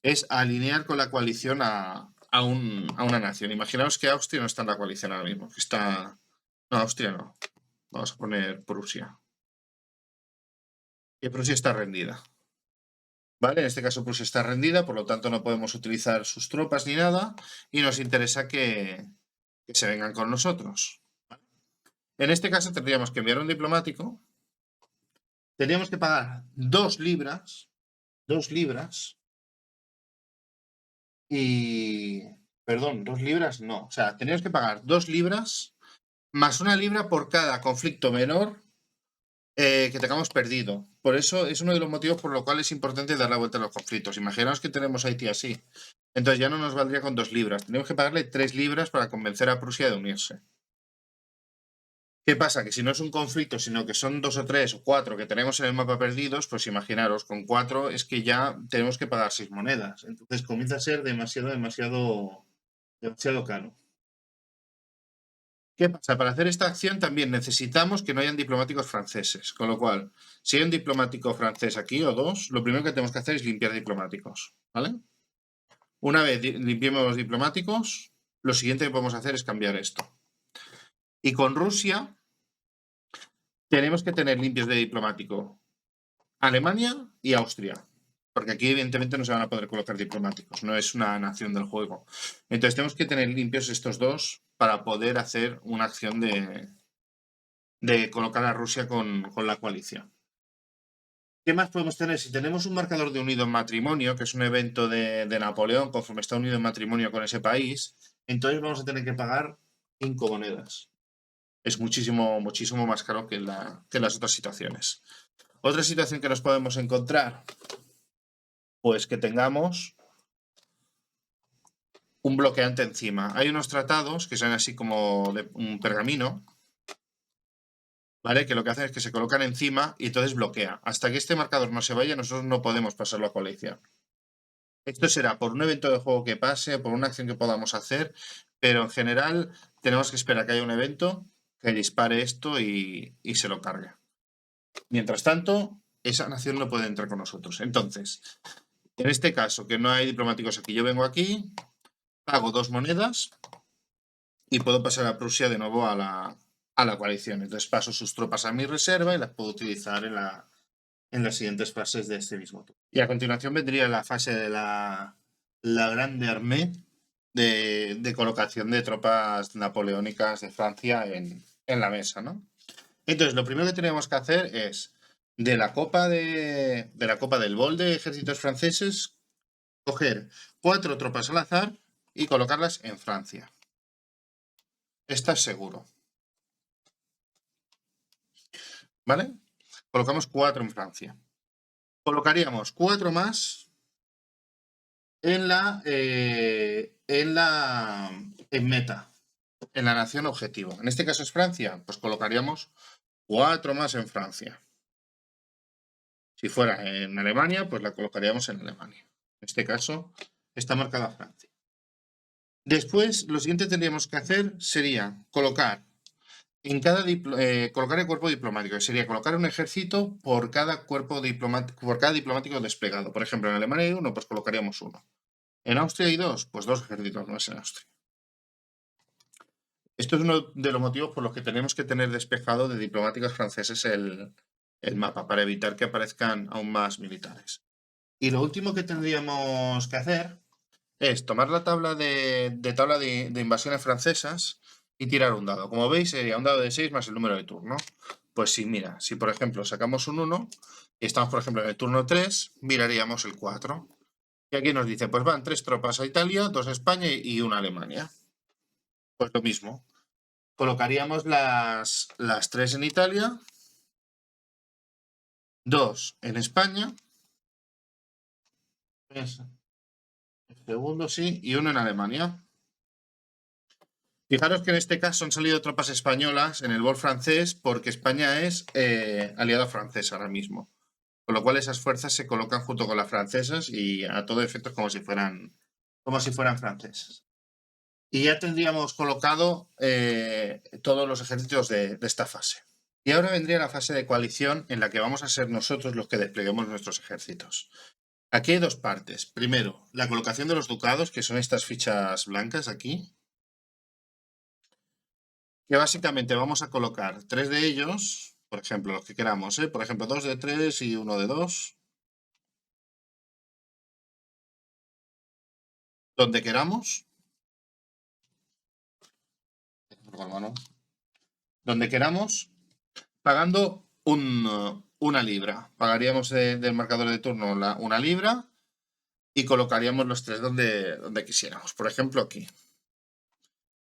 es alinear con la coalición a una nación. Imaginaos que Austria no está en la coalición ahora mismo, que está... No, Austria no. Vamos a poner Prusia. Y Prusia está rendida. ¿Vale? En este caso Prusia está rendida, por lo tanto no podemos utilizar sus tropas ni nada y nos interesa que se vengan con nosotros. En este caso tendríamos que enviar un diplomático Teníamos que pagar 2 libras, 2 libras y... Perdón, 2 libras no. O sea, teníamos que pagar 2 libras más 1 libra por cada conflicto menor que tengamos perdido. Por eso es uno de los motivos por los cuales es importante dar la vuelta a los conflictos. Imaginaos que tenemos Haití así. Entonces ya no nos valdría con 2 libras. Tenemos que pagarle 3 libras para convencer a Prusia de unirse. ¿Qué pasa? Que si no es un conflicto, sino que son 2 o 3 o 4 que tenemos en el mapa perdidos, pues imaginaros, con 4 es que ya tenemos que pagar 6 monedas. Entonces comienza a ser demasiado caro. ¿Qué pasa? Para hacer esta acción también necesitamos que no hayan diplomáticos franceses. Con lo cual, si hay un diplomático francés aquí o 2, lo primero que tenemos que hacer es limpiar diplomáticos. ¿Vale? Una vez limpiemos los diplomáticos, lo siguiente que podemos hacer es cambiar esto. Y con Rusia tenemos que tener limpios de diplomático Alemania y Austria. Porque aquí evidentemente no se van a poder colocar diplomáticos, no es una nación del juego. Entonces tenemos que tener limpios estos dos para poder hacer una acción de colocar a Rusia con la coalición. ¿Qué más podemos tener? Si tenemos un marcador de unido en matrimonio, que es un evento de Napoleón, conforme está unido en matrimonio con ese país, entonces vamos a tener que pagar 5 monedas. Es muchísimo más caro que las otras situaciones. Otra situación que nos podemos encontrar, pues que tengamos un bloqueante encima. Hay unos tratados que son así como de un pergamino, ¿vale? Que lo que hacen es que se colocan encima y entonces bloquea. Hasta que este marcador no se vaya, nosotros no podemos pasarlo a coalición. Esto será por un evento de juego que pase, por una acción que podamos hacer, pero en general tenemos que esperar a que haya un evento que dispare esto y se lo cargue. Mientras tanto, esa nación no puede entrar con nosotros. Entonces, en este caso, que no hay diplomáticos aquí, yo vengo aquí, pago 2 monedas y puedo pasar a Prusia de nuevo a la coalición. Entonces paso sus tropas a mi reserva y las puedo utilizar en las siguientes fases de este mismo turno. Y a continuación vendría la fase de la Grande Armée de colocación de tropas napoleónicas de Francia en la mesa, ¿no? Entonces, lo primero que tenemos que hacer es, de la copa del bol de ejércitos franceses, coger 4 tropas al azar y colocarlas en Francia. Estás seguro. ¿Vale? Colocamos 4 en Francia. Colocaríamos 4 más en meta, en la nación objetivo. En este caso es Francia, pues colocaríamos 4 más en Francia. Si fuera en Alemania, pues la colocaríamos en Alemania. En este caso está marcada Francia. Después, lo siguiente que tendríamos que hacer sería colocar colocar el cuerpo diplomático, que sería colocar un ejército por cada diplomático desplegado. Por ejemplo, en Alemania hay 1, pues colocaríamos 1. En Austria hay 2, pues 2 ejércitos más en Austria. Esto es uno de los motivos por los que tenemos que tener despejado de diplomáticos franceses el mapa, para evitar que aparezcan aún más militares. Y lo último que tendríamos que hacer es tomar la tabla de invasiones francesas y tirar un dado. Como veis, sería un dado de 6 más el número de turno. Pues sí, mira, si por ejemplo sacamos un 1 y estamos, por ejemplo, en el turno 3, miraríamos el 4. Y aquí nos dice, pues van 3 tropas a Italia, 2 a España y 1 a Alemania. Pues lo mismo. Colocaríamos las 3 en Italia, 2 en España, el segundo sí, y 1 en Alemania. Fijaros que en este caso han salido tropas españolas en el bol francés porque España es aliada francesa ahora mismo. Con lo cual esas fuerzas se colocan junto con las francesas y a todo efecto es como si fueran francesas. Y ya tendríamos colocado todos los ejércitos de esta fase. Y ahora vendría la fase de coalición en la que vamos a ser nosotros los que despleguemos nuestros ejércitos. Aquí hay 2 partes. Primero, la colocación de los ducados, que son estas fichas blancas aquí, que básicamente vamos a colocar 3 de ellos, por ejemplo, los que queramos, por ejemplo, 2 de 3 y 1 de 2, donde queramos, pagando 1 libra. Pagaríamos del marcador de turno 1 libra y colocaríamos los 3 donde quisiéramos. Por ejemplo, aquí.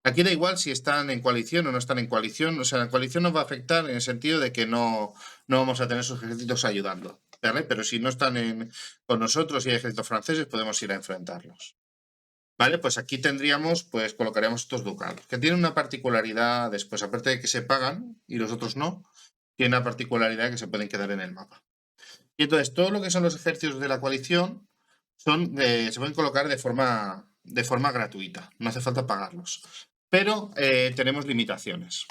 Aquí da igual si están en coalición o no están en coalición. O sea, la coalición nos va a afectar en el sentido de que no vamos a tener sus ejércitos ayudando, ¿vale? Pero si no están con nosotros y hay ejércitos franceses, podemos ir a enfrentarlos. Vale, pues aquí tendríamos, pues colocaríamos estos ducados, que tienen una particularidad después, aparte de que se pagan y los otros no, tiene una particularidad que se pueden quedar en el mapa. Y entonces, todo lo que son los ejércitos de la coalición se pueden colocar de forma gratuita, no hace falta pagarlos. Pero tenemos limitaciones.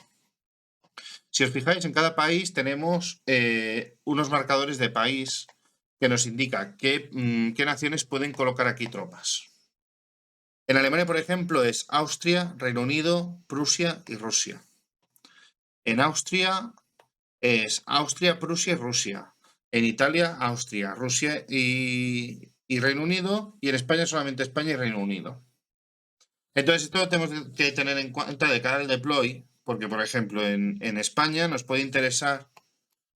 Si os fijáis, en cada país tenemos unos marcadores de país que nos indican qué naciones pueden colocar aquí tropas. En Alemania, por ejemplo, es Austria, Reino Unido, Prusia y Rusia. En Austria es Austria, Prusia y Rusia. En Italia, Austria, Rusia y Reino Unido. Y en España solamente España y Reino Unido. Entonces, esto lo tenemos que tener en cuenta de cara al deploy, porque, por ejemplo, en España nos puede interesar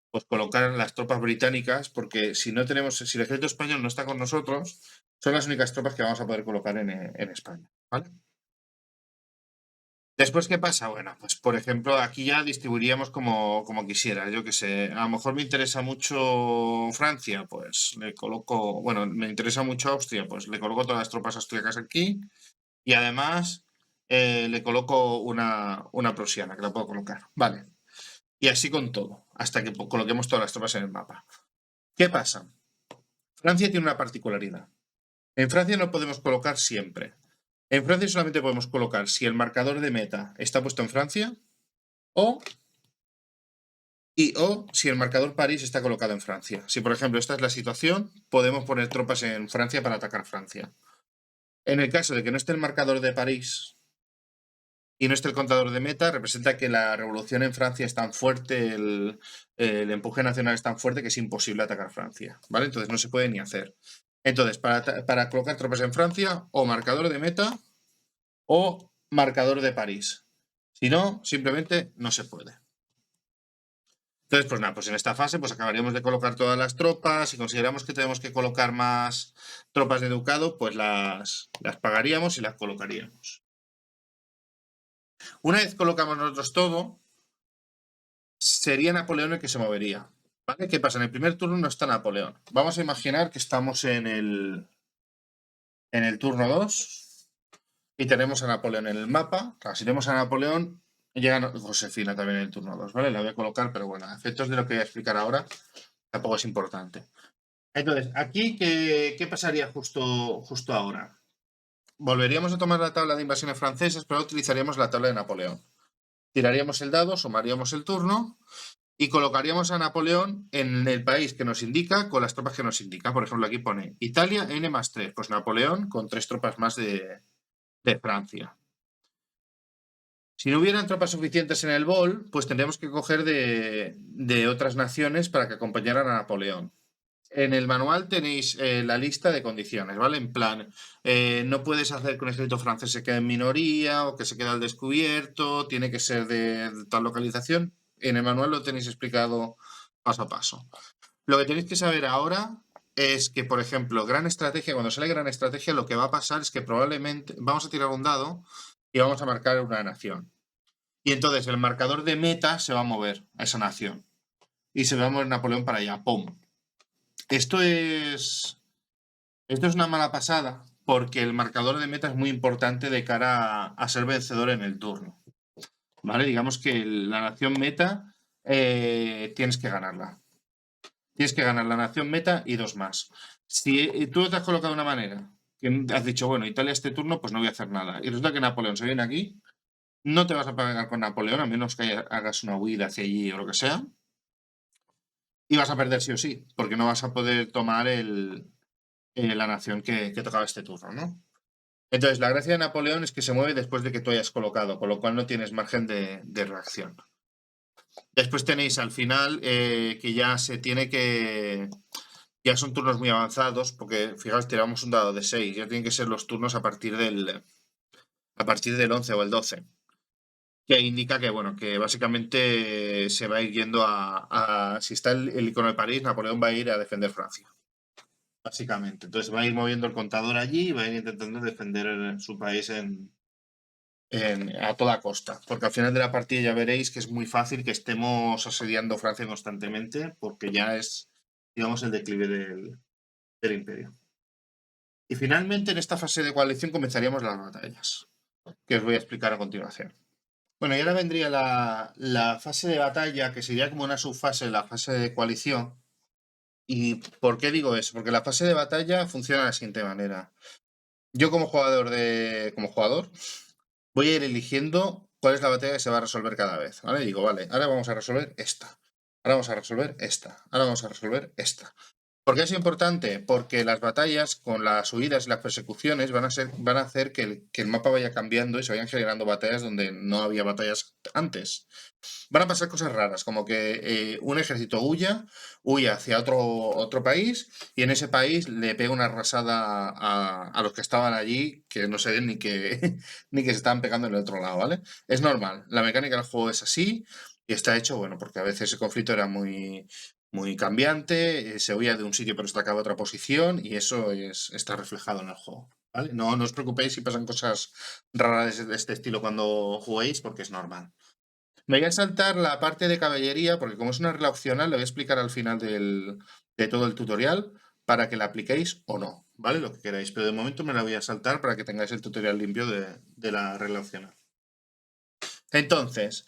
pues, colocar las tropas británicas, porque si el ejército español no está con nosotros, son las únicas tropas que vamos a poder colocar en España, ¿vale? Después, ¿qué pasa? Bueno, pues por ejemplo, aquí ya distribuiríamos como quisiera. Yo qué sé, a lo mejor me interesa mucho Francia, pues le coloco, bueno, me interesa mucho Austria, pues le coloco todas las tropas austríacas aquí y además le coloco una prusiana, que la puedo colocar. Vale. Y así con todo, hasta que coloquemos todas las tropas en el mapa. ¿Qué pasa? Francia tiene una particularidad. En Francia no podemos colocar siempre. En Francia solamente podemos colocar si el marcador de meta está puesto en Francia o si el marcador París está colocado en Francia. Si, por ejemplo, esta es la situación, podemos poner tropas en Francia para atacar Francia. En el caso de que no esté el marcador de París y no esté el contador de meta, representa que la revolución en Francia es tan fuerte, el empuje nacional es tan fuerte que es imposible atacar Francia, ¿vale? Entonces no se puede ni hacer. Entonces, para colocar tropas en Francia, o marcador de meta o marcador de París. Si no, simplemente no se puede. Entonces, pues nada, pues en esta fase pues acabaríamos de colocar todas las tropas. Si consideramos que tenemos que colocar más tropas de ducado, pues las pagaríamos y las colocaríamos. Una vez colocamos nosotros todo, sería Napoleón el que se movería. ¿Vale? ¿Qué pasa? En el primer turno no está Napoleón. Vamos a imaginar que estamos en el turno 2 y tenemos a Napoleón en el mapa. Claro, si tenemos a Napoleón, llega Josefina también en el turno 2, ¿vale? La voy a colocar, pero bueno, a efectos de lo que voy a explicar ahora, tampoco es importante. Entonces, aquí, ¿qué pasaría justo ahora? Volveríamos a tomar la tabla de invasiones francesas, pero utilizaríamos la tabla de Napoleón. Tiraríamos el dado, sumaríamos el turno y colocaríamos a Napoleón en el país que nos indica con las tropas que nos indica. Por ejemplo, aquí pone Italia N+3, pues Napoleón con 3 tropas más de Francia. Si no hubieran tropas suficientes en el bol, pues tendríamos que coger de otras naciones para que acompañaran a Napoleón. En el manual tenéis la lista de condiciones, ¿vale? En plan, no puedes hacer que un ejército francés se quede en minoría o que se quede al descubierto, tiene que ser de tal localización. En el manual lo tenéis explicado paso a paso. Lo que tenéis que saber ahora es que, por ejemplo, gran estrategia, cuando sale gran estrategia, lo que va a pasar es que probablemente vamos a tirar un dado y vamos a marcar una nación. Y entonces el marcador de meta se va a mover a esa nación. Y se va a mover Napoleón para allá. ¡Pum! Esto es una mala pasada porque el marcador de meta es muy importante de cara a ser vencedor en el turno. ¿Vale? Digamos que la nación meta tienes que ganarla. Tienes que ganar la nación meta y 2 más. Si tú te has colocado de una manera que has dicho, bueno, Italia este turno, pues no voy a hacer nada. Y resulta que Napoleón se viene aquí, no te vas a pegar con Napoleón, a menos que hagas una huida hacia allí o lo que sea. Y vas a perder sí o sí, porque no vas a poder tomar la nación que tocaba este turno, ¿no? Entonces, la gracia de Napoleón es que se mueve después de que tú hayas colocado, con lo cual no tienes margen de reacción. Después tenéis al final que ya se tiene que... Ya son turnos muy avanzados, porque fijaos, tiramos un dado de 6, ya tienen que ser los turnos a partir del 11 o el 12. que indica que, bueno, que básicamente se va a ir yendo si está el icono de París, Napoleón va a ir a defender Francia, básicamente. Entonces va a ir moviendo el contador allí y va a ir intentando defender su país a toda costa, porque al final de la partida ya veréis que es muy fácil que estemos asediando Francia constantemente, porque ya es, digamos, el declive del imperio. Y finalmente en esta fase de coalición comenzaríamos las batallas, que os voy a explicar a continuación. Bueno, y ahora vendría la fase de batalla, que sería como una subfase de la fase de coalición. ¿Y por qué digo eso? Porque la fase de batalla funciona de la siguiente manera. Yo como jugador, voy a ir eligiendo cuál es la batalla que se va a resolver cada vez, ¿vale? Digo, vale, ahora vamos a resolver esta. Ahora vamos a resolver esta. Ahora vamos a resolver esta. ¿Por qué es importante? Porque las batallas con las huidas y las persecuciones van a hacer que el mapa vaya cambiando y se vayan generando batallas donde no había batallas antes. Van a pasar cosas raras, como que un ejército huya hacia otro país y en ese país le pega una arrasada a los que estaban allí que no se ven ni que, ni que se estaban pegando en el otro lado, ¿vale? Es normal, la mecánica del juego es así y está hecho, bueno, porque a veces el conflicto era muy cambiante, se huía de un sitio pero destacaba otra posición y eso está reflejado en el juego, ¿vale? No, no os preocupéis si pasan cosas raras de este estilo cuando juguéis porque es normal. Me voy a saltar la parte de caballería, porque como es una regla opcional, le voy a explicar al final de todo el tutorial para que la apliquéis o no, ¿vale? Lo que queráis, pero de momento me la voy a saltar para que tengáis el tutorial limpio de la regla opcional. Entonces,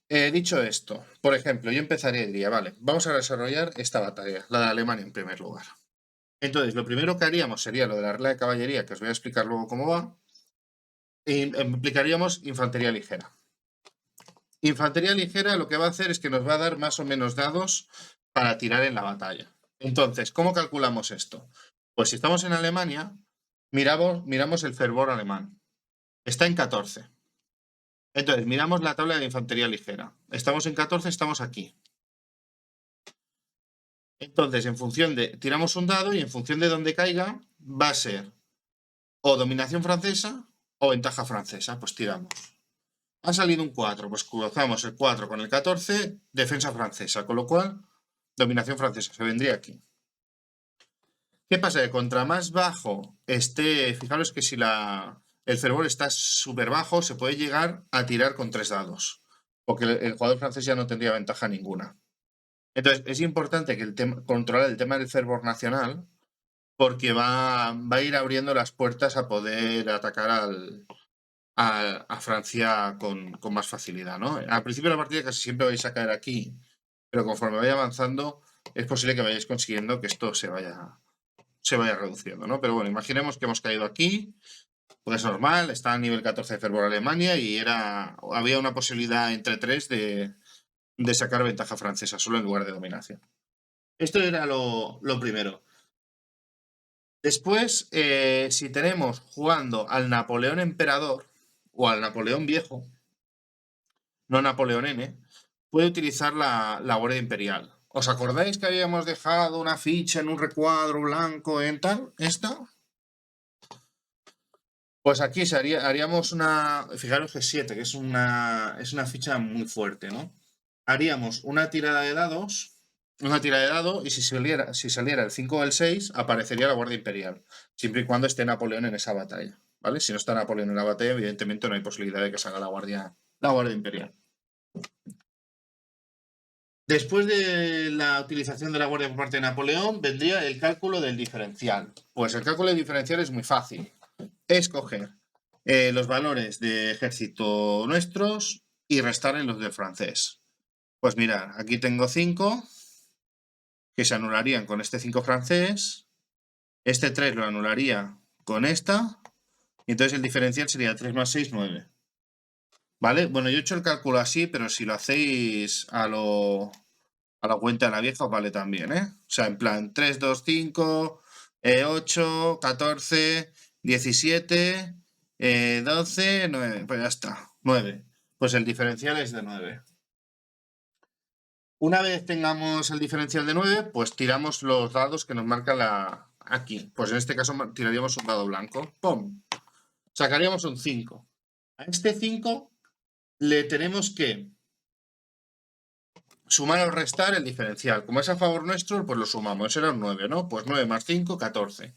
dicho esto, por ejemplo, yo empezaría y diría, vale, vamos a desarrollar esta batalla, la de Alemania en primer lugar. Entonces, lo primero que haríamos sería lo de la regla de caballería, que os voy a explicar luego cómo va, y aplicaríamos infantería ligera. Infantería ligera lo que va a hacer es que nos va a dar más o menos dados para tirar en la batalla. Entonces, ¿cómo calculamos esto? Pues si estamos en Alemania, miramos el fervor alemán. Está en 14. Entonces, miramos la tabla de infantería ligera. Estamos en 14, estamos aquí. Entonces, en función de... Tiramos un dado y en función de dónde caiga, va a ser o dominación francesa o ventaja francesa. Pues tiramos. Ha salido un 4, pues cruzamos el 4 con el 14, defensa francesa, con lo cual, dominación francesa, se vendría aquí. ¿Qué pasa? Que contra más bajo esté, fijaros que si el fervor está súper bajo, se puede llegar a tirar con 3 dados, porque el jugador francés ya no tendría ventaja ninguna. Entonces, es importante que controlar el tema del fervor nacional, porque va a ir abriendo las puertas a poder atacar a Francia con más facilidad, ¿no? Al principio de la partida casi siempre vais a caer aquí, pero conforme vaya avanzando es posible que vayáis consiguiendo que esto se vaya reduciendo, ¿no? Pero bueno, imaginemos que hemos caído aquí, pues es normal, está a nivel 14 de fervor Alemania y había una posibilidad entre 3 de sacar ventaja francesa, solo en lugar de dominación. Esto era lo primero. Después, si tenemos jugando al Napoleón Emperador o al Napoleón Viejo, no Napoleón N, puede utilizar la Guardia Imperial. ¿Os acordáis que habíamos dejado una ficha en un recuadro blanco en tal? ¿Esta? Pues aquí haríamos una... Fijaros que 7, que es una ficha muy fuerte, ¿no? Haríamos una tirada de dados, una tira de dado, y si saliera el 5 o el 6, aparecería la Guardia Imperial, siempre y cuando esté Napoleón en esa batalla, ¿vale? Si no está Napoleón en la batalla, evidentemente no hay posibilidad de que salga la Guardia Imperial. Después de la utilización de la Guardia por parte de Napoleón, vendría el cálculo del diferencial. Pues el cálculo del diferencial es muy fácil. Es coger los valores de ejército nuestros y restar en los del francés. Pues mirad, aquí tengo 5 que se anularían con este 5 francés. Este 3 lo anularía con esta. Y entonces el diferencial sería 3 más 6, 9. ¿Vale? Bueno, yo he hecho el cálculo así, pero si lo hacéis a la cuenta de la vieja, vale también, ¿eh? O sea, en plan 3, 2, 5, 8, 14, 17, 12, 9. Pues ya está, 9. Pues el diferencial es de 9. Una vez tengamos el diferencial de 9, pues tiramos los dados que nos marca aquí. Pues en este caso tiraríamos un dado blanco. ¡Pum! Sacaríamos un 5. A este 5 le tenemos que sumar o restar el diferencial. Como es a favor nuestro, pues lo sumamos. Eso era un 9, ¿no? Pues 9 más 5, 14.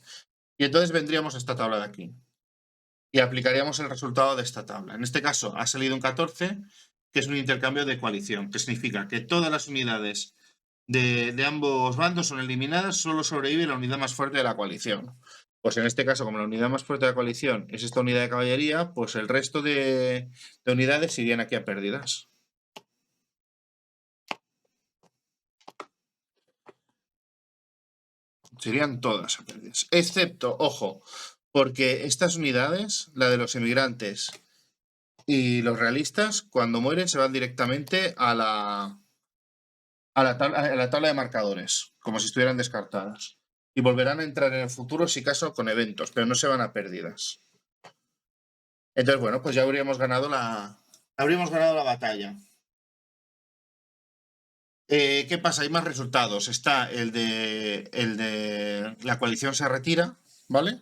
Y entonces vendríamos a esta tabla de aquí. Y aplicaríamos el resultado de esta tabla. En este caso ha salido un 14, que es un intercambio de coalición, que significa que todas las unidades de ambos bandos son eliminadas, solo sobrevive la unidad más fuerte de la coalición. Pues en este caso, como la unidad más fuerte de la coalición es esta unidad de caballería, pues el resto de unidades irían aquí a pérdidas. Serían todas a pérdidas. Excepto, ojo, porque estas unidades, la de los emigrantes y los realistas, cuando mueren se van directamente a la tabla de marcadores, como si estuvieran descartadas. Y volverán a entrar en el futuro, si caso, con eventos, pero no se van a pérdidas. Entonces, bueno, pues ya habríamos ganado la batalla. ¿Qué pasa? Hay más resultados. Está el de la coalición se retira, ¿vale?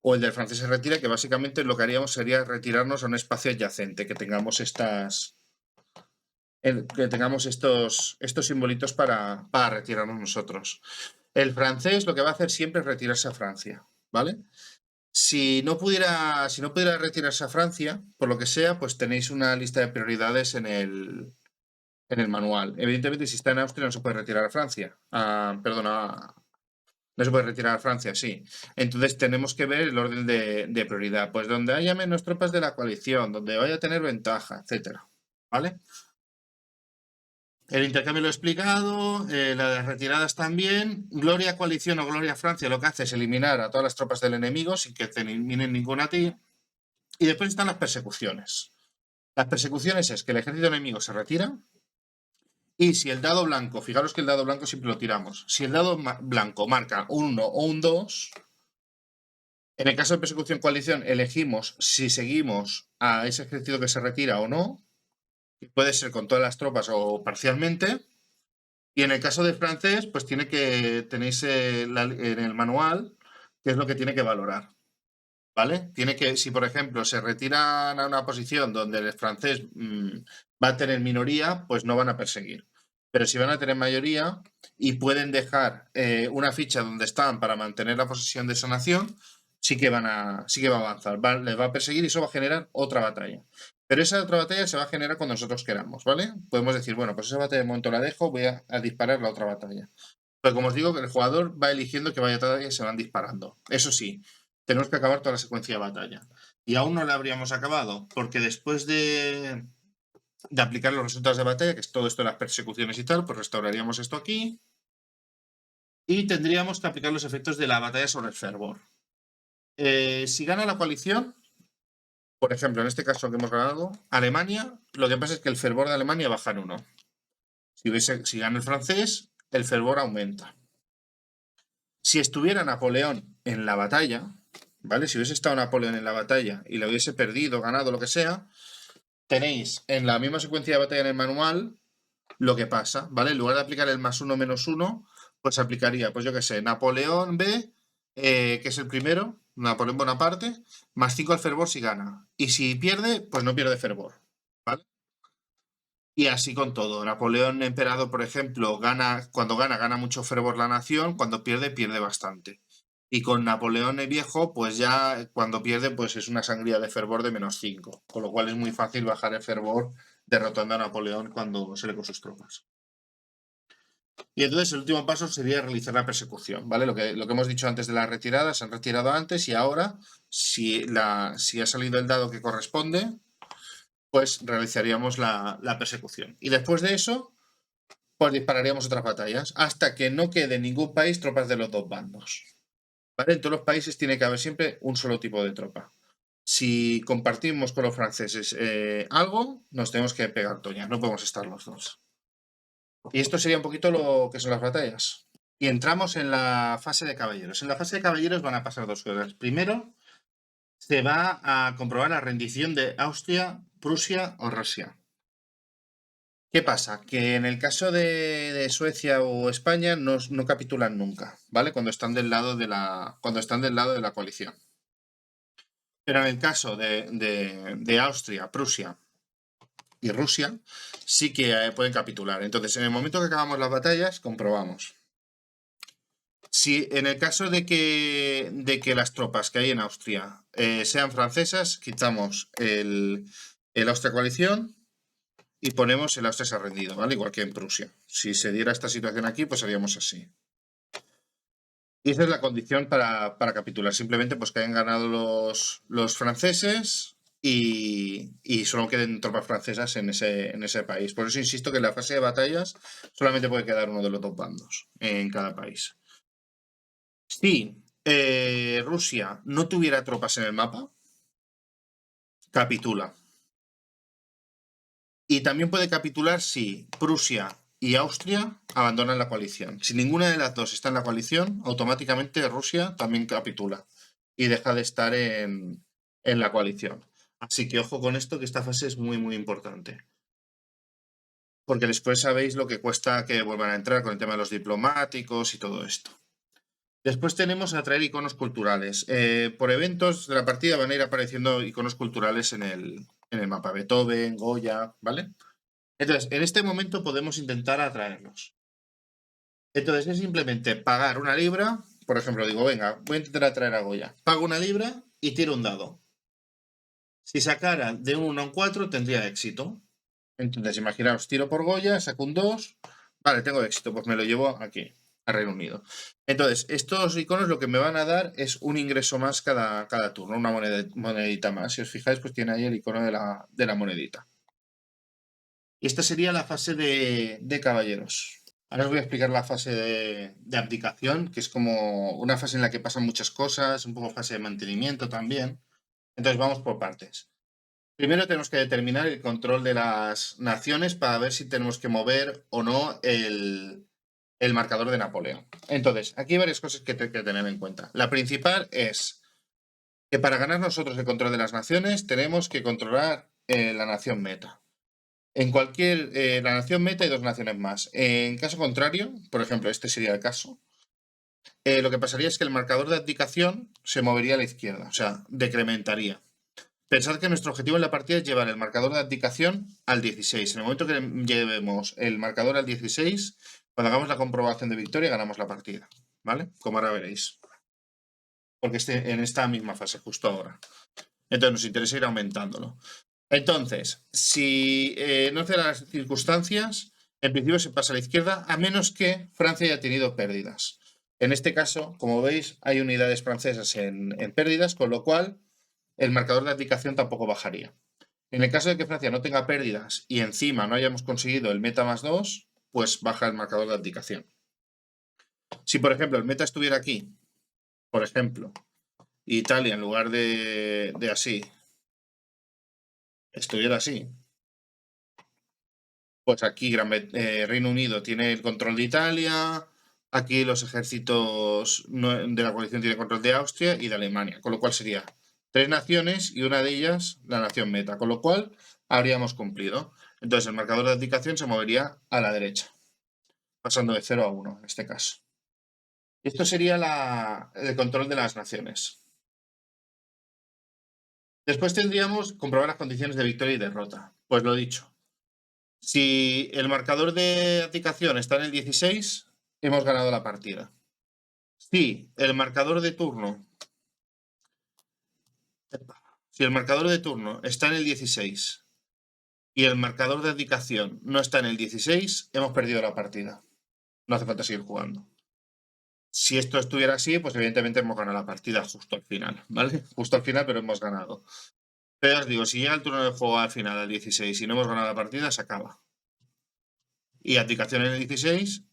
O el del francés se retira, que básicamente lo que haríamos sería retirarnos a un espacio adyacente, que tengamos estos simbolitos para retirarnos nosotros. El francés lo que va a hacer siempre es retirarse a Francia, ¿vale? Si no pudiera retirarse a Francia, por lo que sea, pues tenéis una lista de prioridades en el manual. Evidentemente, si está en Austria, no se puede retirar a Francia. No se puede retirar a Francia, sí. Entonces tenemos que ver el orden de prioridad. Pues donde haya menos tropas de la coalición, donde vaya a tener ventaja, etcétera. ¿Vale? El intercambio lo he explicado, la de las retiradas también. Gloria coalición o Gloria Francia lo que hace es eliminar a todas las tropas del enemigo sin que te eliminen ninguna a ti. Y después están las persecuciones. Las persecuciones es que el ejército enemigo se retira y si el dado blanco, fijaros que el dado blanco siempre lo tiramos, si el dado blanco marca un 1 o un 2, en el caso de persecución coalición elegimos si seguimos a ese ejército que se retira o no, que puede ser con todas las tropas o parcialmente. Y en el caso del francés, pues tenéis en el manual qué es lo que tiene que valorar, ¿vale? Si por ejemplo se retiran a una posición donde el francés va a tener minoría, pues no van a perseguir. Pero si van a tener mayoría y pueden dejar una ficha donde están para mantener la posesión de esa nación, sí que va a avanzar, les va a perseguir y eso va a generar otra batalla. Pero esa otra batalla se va a generar cuando nosotros queramos, ¿vale? Podemos decir, bueno, pues esa batalla de momento la dejo, voy a disparar la otra batalla. Pero como os digo, el jugador va eligiendo qué batalla se van disparando. Eso sí, tenemos que acabar toda la secuencia de batalla. Y aún no la habríamos acabado, porque después de aplicar los resultados de batalla, que es todo esto de las persecuciones y tal, pues restauraríamos esto aquí. Y tendríamos que aplicar los efectos de la batalla sobre el fervor. Si gana la coalición, por ejemplo, en este caso que hemos ganado, Alemania, lo que pasa es que el fervor de Alemania baja en 1. Si gana el francés, el fervor aumenta. Si estuviera Napoleón en la batalla, ¿vale? Si hubiese estado Napoleón en la batalla y la hubiese perdido, ganado, lo que sea, tenéis en la misma secuencia de batalla en el manual lo que pasa, ¿vale? En lugar de aplicar el +1 -1, pues aplicaría, pues yo qué sé, Napoleón B, que es el primero, Napoleón Bonaparte, +5 al fervor si gana. Y si pierde, pues no pierde fervor, ¿vale? Y así con todo. Napoleón Emperador, por ejemplo, cuando gana mucho fervor la nación, cuando pierde bastante. Y con Napoleón el Viejo, pues ya cuando pierde, pues es una sangría de fervor de -5. Con lo cual es muy fácil bajar el fervor derrotando a Napoleón cuando se le con sus tropas. Y entonces el último paso sería realizar la persecución, ¿vale? Lo que hemos dicho antes de la retirada, se han retirado antes y ahora, si ha salido el dado que corresponde, pues realizaríamos la persecución. Y después de eso, pues dispararíamos otras batallas, hasta que no quede en ningún país tropas de los dos bandos. ¿Vale? En todos los países tiene que haber siempre un solo tipo de tropa. Si compartimos con los franceses algo, nos tenemos que pegar toñas, no podemos estar los dos. Y esto sería un poquito lo que son las batallas. Y entramos en la fase de caballeros. En la fase de caballeros van a pasar dos cosas. Primero, se va a comprobar la rendición de Austria, Prusia o Rusia. ¿Qué pasa? Que en el caso de Suecia o España no capitulan nunca, ¿vale? Cuando están del lado de la coalición. Pero en el caso de Austria, Prusia y Rusia sí que pueden capitular. Entonces, en el momento que acabamos las batallas, comprobamos. Si en el caso de que las tropas que hay en Austria sean francesas, quitamos el Austria coalición y ponemos el Austria se ha rendido, ¿vale? Igual que en Prusia. Si se diera esta situación aquí, pues haríamos así. Y esa es la condición para capitular. Simplemente pues que hayan ganado los franceses y solo queden tropas francesas en ese país. Por eso insisto que en la fase de batallas solamente puede quedar uno de los dos bandos en cada país. Si Rusia no tuviera tropas en el mapa, capitula. Y también puede capitular si Prusia y Austria abandonan la coalición. Si ninguna de las dos está en la coalición, automáticamente Rusia también capitula y deja de estar en la coalición. Así que ojo con esto, que esta fase es muy, muy importante. Porque después sabéis lo que cuesta que vuelvan a entrar con el tema de los diplomáticos y todo esto. Después tenemos atraer iconos culturales. Por eventos de la partida van a ir apareciendo iconos culturales en el mapa. Beethoven, Goya, ¿vale? Entonces, en este momento podemos intentar atraerlos. Entonces, es simplemente pagar una libra. Por ejemplo, digo, venga, voy a intentar atraer a Goya. Pago una libra y tiro un dado. Si sacara de un 1 a un 4, tendría éxito. Entonces, imaginaos, tiro por Goya, saco un 2. Vale, tengo éxito, pues me lo llevo aquí, a Reino Unido. Entonces, estos iconos lo que me van a dar es un ingreso más cada turno, una monedita más. Si os fijáis, pues tiene ahí el icono de la monedita. Y esta sería la fase de caballeros. Ahora os voy a explicar la fase de abdicación, que es como una fase en la que pasan muchas cosas, un poco fase de mantenimiento también. Entonces vamos por partes. Primero tenemos que determinar el control de las naciones para ver si tenemos que mover o no el marcador de Napoleón. Entonces, aquí hay varias cosas que hay que tener en cuenta. La principal es que para ganar nosotros el control de las naciones tenemos que controlar la nación meta. En la nación meta hay dos naciones más. En caso contrario, por ejemplo, este sería el caso, lo que pasaría es que el marcador de abdicación se movería a la izquierda, o sea, decrementaría. Pensad que nuestro objetivo en la partida es llevar el marcador de abdicación al 16. En el momento que llevemos el marcador al 16, cuando hagamos la comprobación de victoria, ganamos la partida, ¿vale? Como ahora veréis. Porque en esta misma fase, justo ahora. Entonces nos interesa ir aumentándolo. Entonces, si no se dan las circunstancias, en principio se pasa a la izquierda, a menos que Francia haya tenido pérdidas. En este caso, como veis, hay unidades francesas en pérdidas, con lo cual el marcador de abdicación tampoco bajaría. En el caso de que Francia no tenga pérdidas y encima no hayamos conseguido el meta más 2, pues baja el marcador de abdicación. Si, por ejemplo, el meta estuviera aquí, por ejemplo, Italia en lugar de así, estuviera así, pues aquí Reino Unido tiene el control de Italia, aquí los ejércitos de la coalición tienen control de Austria y de Alemania, con lo cual sería 3 naciones y una de ellas la nación meta, con lo cual habríamos cumplido. Entonces el marcador de abdicación se movería a la derecha, pasando de 0 a 1 en este caso. Esto sería el control de las naciones. Después tendríamos comprobar las condiciones de victoria y derrota. Pues lo dicho, si el marcador de abdicación está en el 16, hemos ganado la partida. Si el marcador de turno está en el 16 y el marcador de abdicación no está en el 16, hemos perdido la partida. No hace falta seguir jugando. Si esto estuviera así, pues evidentemente hemos ganado la partida justo al final, ¿vale? Justo al final, pero hemos ganado. Pero os digo, si llega el turno de juego al final, al 16, y no hemos ganado la partida, se acaba. Y abdicación en el 16,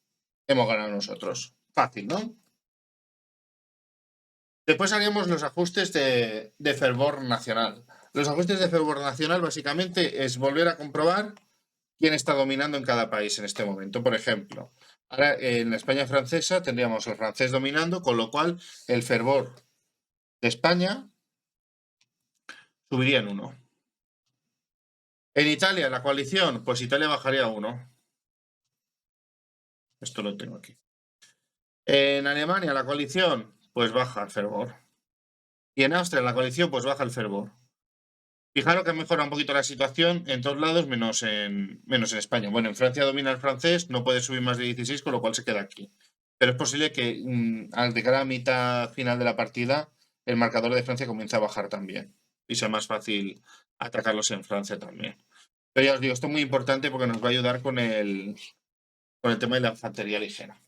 hemos ganado nosotros. Fácil, ¿no? Después haríamos los ajustes de fervor nacional. Los ajustes de fervor nacional básicamente es volver a comprobar quién está dominando en cada país en este momento. Por ejemplo, ahora en la España francesa tendríamos el francés dominando, con lo cual el fervor de España subiría en 1. En Italia, la coalición, pues Italia bajaría a 1. Esto lo tengo aquí. En Alemania, la coalición, pues baja el fervor. Y en Austria, la coalición, pues baja el fervor. Fijaros que ha mejorado un poquito la situación en todos lados, menos en España. Bueno, en Francia domina el francés, no puede subir más de 16, con lo cual se queda aquí. Pero es posible que al llegar a la mitad final de la partida, el marcador de Francia comience a bajar también. Y sea más fácil atacarlos en Francia también. Pero ya os digo, esto es muy importante porque nos va a ayudar con el tema de la infantería ligera.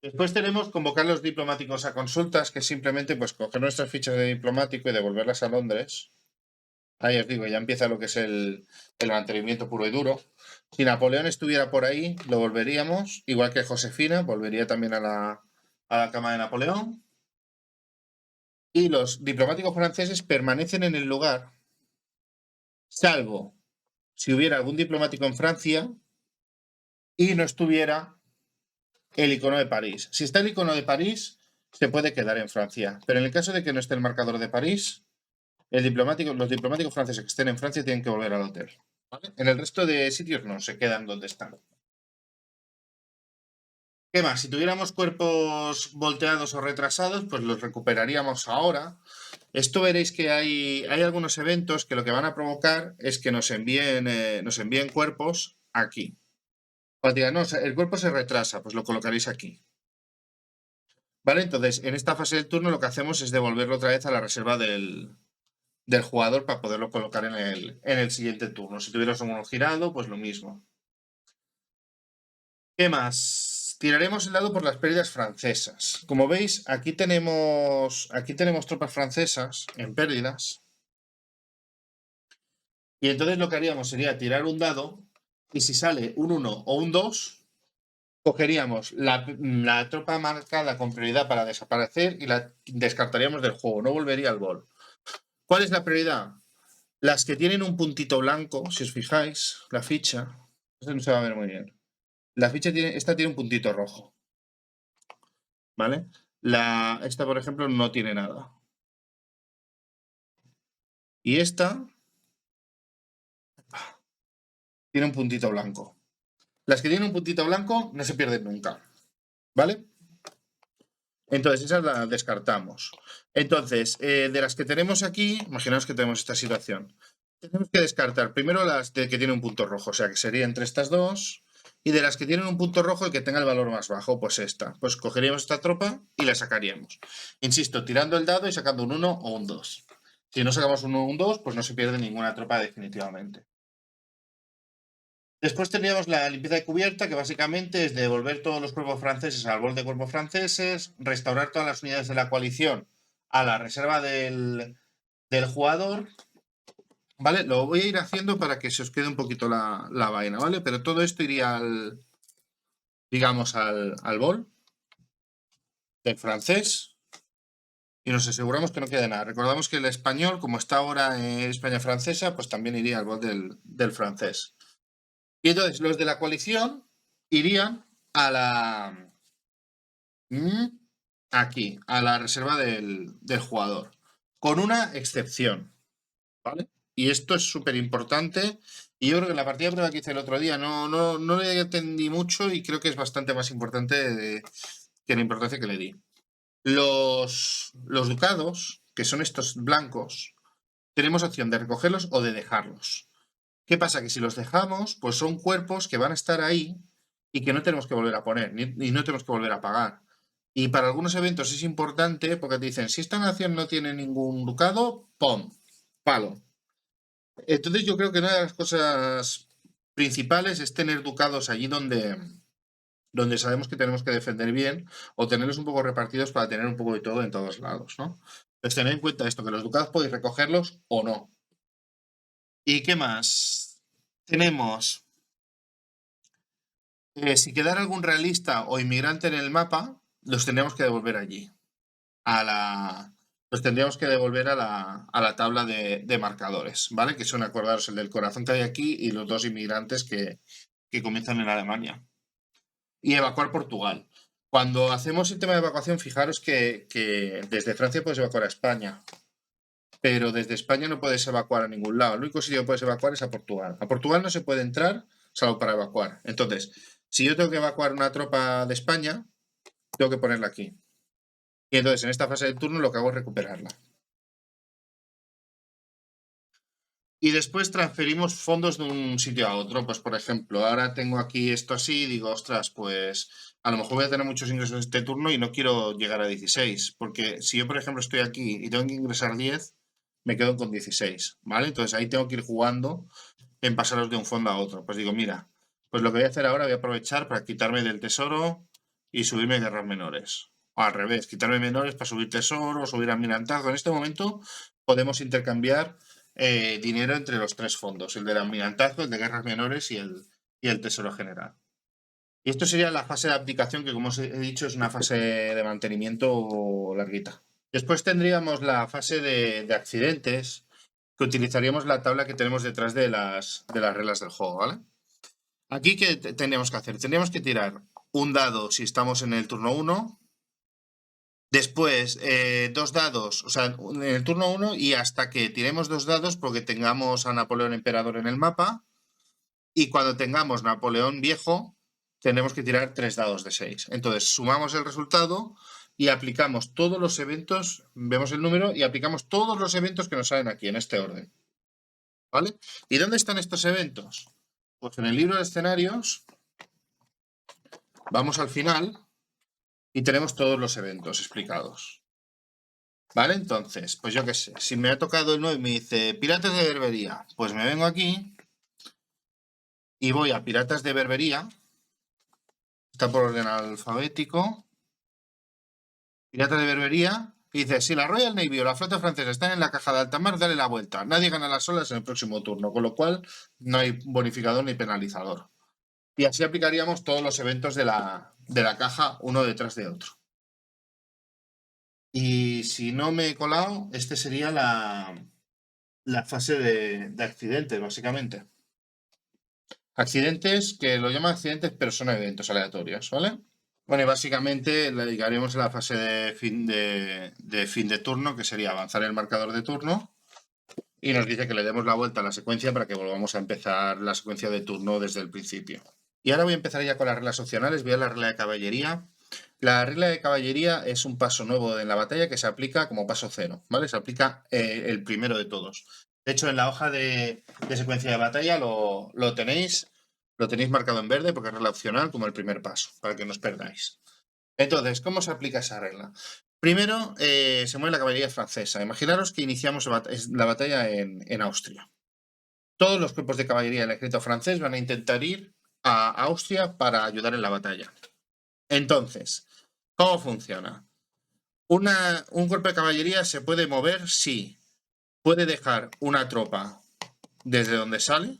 Después tenemos convocar los diplomáticos a consultas, que es simplemente pues coger nuestras fichas de diplomático y devolverlas a Londres. Ahí os digo, ya empieza lo que es el mantenimiento puro y duro. Si Napoleón estuviera por ahí, lo volveríamos, igual que Josefina, volvería también a la cama de Napoleón. Y los diplomáticos franceses permanecen en el lugar, salvo si hubiera algún diplomático en Francia y no estuviera el icono de París. Si está el icono de París, se puede quedar en Francia. Pero en el caso de que no esté el marcador de París, los diplomáticos franceses que estén en Francia tienen que volver al hotel. ¿Vale? En el resto de sitios no, se quedan donde están. ¿Qué más? Si tuviéramos cuerpos volteados o retrasados, pues los recuperaríamos ahora. Esto veréis que hay algunos eventos que lo que van a provocar es que nos envíen cuerpos aquí. Cuando digan, no, el cuerpo se retrasa, pues lo colocaréis aquí. ¿Vale? Entonces, en esta fase del turno lo que hacemos es devolverlo otra vez a la reserva del jugador para poderlo colocar en el siguiente turno. Si tuvieras uno girado, pues lo mismo. ¿Qué más? Tiraremos el dado por las pérdidas francesas. Como veis, aquí tenemos tropas francesas en pérdidas. Y entonces lo que haríamos sería tirar un dado y si sale un 1 o un 2, cogeríamos la tropa marcada con prioridad para desaparecer y la descartaríamos del juego, no volvería al bol. ¿Cuál es la prioridad? Las que tienen un puntito blanco, si os fijáis, la ficha, esto no se va a ver muy bien. La ficha esta tiene un puntito rojo, ¿vale? Esta, por ejemplo, no tiene nada. Y esta tiene un puntito blanco. Las que tienen un puntito blanco no se pierden nunca, ¿vale? Entonces, esas las descartamos. Entonces, de las que tenemos aquí, imaginaos que tenemos esta situación. Tenemos que descartar primero las que tienen un punto rojo, o sea, que sería entre estas dos. Y de las que tienen un punto rojo, el que tenga el valor más bajo, pues esta. Pues cogeríamos esta tropa y la sacaríamos. Insisto, tirando el dado y sacando un 1 o un 2. Si no sacamos un 1 o un 2, pues no se pierde ninguna tropa definitivamente. Después tendríamos la limpieza de cubierta, que básicamente es devolver todos los cuerpos franceses al bol de cuerpos franceses, restaurar todas las unidades de la coalición a la reserva del jugador. ¿Vale? Lo voy a ir haciendo para que se os quede un poquito la vaina, ¿vale? Pero todo esto iría digamos, al bol del francés y nos aseguramos que no quede nada. Recordamos que el español, como está ahora en España francesa, pues también iría al bol del francés. Y entonces los de la coalición irían a aquí, a la reserva del jugador, con una excepción, ¿vale? Y esto es súper importante. Y yo creo que en la partida de prueba que hice el otro día no le entendí mucho y creo que es bastante más importante que la importancia que le di. Los ducados, que son estos blancos, tenemos opción de recogerlos o de dejarlos. ¿Qué pasa? Que si los dejamos, pues son cuerpos que van a estar ahí y que no tenemos que volver a poner, y no tenemos que volver a pagar. Y para algunos eventos es importante porque te dicen, si esta nación no tiene ningún ducado, ¡pum! Palo. Entonces yo creo que una de las cosas principales es tener ducados allí donde sabemos que tenemos que defender bien o tenerlos un poco repartidos para tener un poco de todo en todos lados, ¿no? Entonces tened en cuenta esto, que los ducados podéis recogerlos o no. ¿Y qué más? Tenemos si quedara algún realista o inmigrante en el mapa, los tendríamos que devolver allí. Los tendríamos que devolver a la tabla de marcadores, ¿vale? Que son, acordaros, el del corazón que hay aquí y los dos inmigrantes que comienzan en Alemania. Y evacuar Portugal. Cuando hacemos el tema de evacuación, fijaros que desde Francia puedes evacuar a España, pero desde España no puedes evacuar a ningún lado. El único sitio que puedes evacuar es a Portugal. A Portugal no se puede entrar salvo para evacuar. Entonces, si yo tengo que evacuar una tropa de España, tengo que ponerla aquí. Y entonces, en esta fase del turno, lo que hago es recuperarla. Y después transferimos fondos de un sitio a otro. Pues, por ejemplo, ahora tengo aquí esto así y digo, ostras, pues a lo mejor voy a tener muchos ingresos este turno y no quiero llegar a 16. Porque si yo, por ejemplo, estoy aquí y tengo que ingresar 10, me quedo con 16, ¿vale? Entonces ahí tengo que ir jugando en pasarlos de un fondo a otro. Pues digo, mira, pues lo que voy a hacer ahora, voy a aprovechar para quitarme del tesoro y subirme guerras menores. O al revés, quitarme menores para subir tesoro, subir almirantazgo. En este momento podemos intercambiar dinero entre los tres fondos, el del almirantazgo, el de guerras menores y el tesoro general. Y esto sería la fase de abdicación, que como os he dicho es una fase de mantenimiento larguita. Después tendríamos la fase de accidentes, que utilizaríamos la tabla que tenemos detrás de las reglas del juego, ¿vale? Aquí, ¿qué tendríamos que hacer? Tendríamos que tirar un dado si estamos en el turno 1, después 2 dados, o sea, en el turno 1 y hasta que tiremos 2 dados porque tengamos a Napoleón Emperador en el mapa, y cuando tengamos Napoleón Viejo, tendremos que tirar 3 dados de 6. Entonces, sumamos el resultado y aplicamos todos los eventos, vemos el número y aplicamos todos los eventos que nos salen aquí, en este orden. ¿Vale? ¿Y dónde están estos eventos? Pues en el libro de escenarios, vamos al final y tenemos todos los eventos explicados. ¿Vale? Entonces, pues yo qué sé, si me ha tocado el 9 y me dice Piratas de Berbería, pues me vengo aquí y voy a Piratas de Berbería, está por orden alfabético, Piratas de Berbería, y dice, si la Royal Navy o la flota francesa están en la caja de alta mar, dale la vuelta, nadie gana las olas en el próximo turno, con lo cual no hay bonificador ni penalizador. Y así aplicaríamos todos los eventos de la caja uno detrás de otro. Y si no me he colado, este sería la fase de accidentes, básicamente. Accidentes, que lo llaman accidentes, pero son eventos aleatorios, ¿vale? Bueno, y básicamente le dedicaríamos a la fase de fin de turno, que sería avanzar el marcador de turno, y nos dice que le demos la vuelta a la secuencia para que volvamos a empezar la secuencia de turno desde el principio. Y ahora voy a empezar ya con las reglas opcionales. Voy a la regla de caballería. La regla de caballería es un paso nuevo en la batalla que se aplica como paso cero, ¿vale? Se aplica el primero de todos. De hecho, en la hoja de secuencia de batalla lo tenéis marcado en verde porque es regla opcional como el primer paso, para que no os perdáis. Entonces, ¿cómo se aplica esa regla? Primero, se mueve la caballería francesa. Imaginaros que iniciamos la batalla en Austria. Todos los cuerpos de caballería del ejército francés van a intentar ir a Austria para ayudar en la batalla. Entonces, ¿cómo funciona? Un cuerpo de caballería se puede mover si puede dejar una tropa desde donde sale,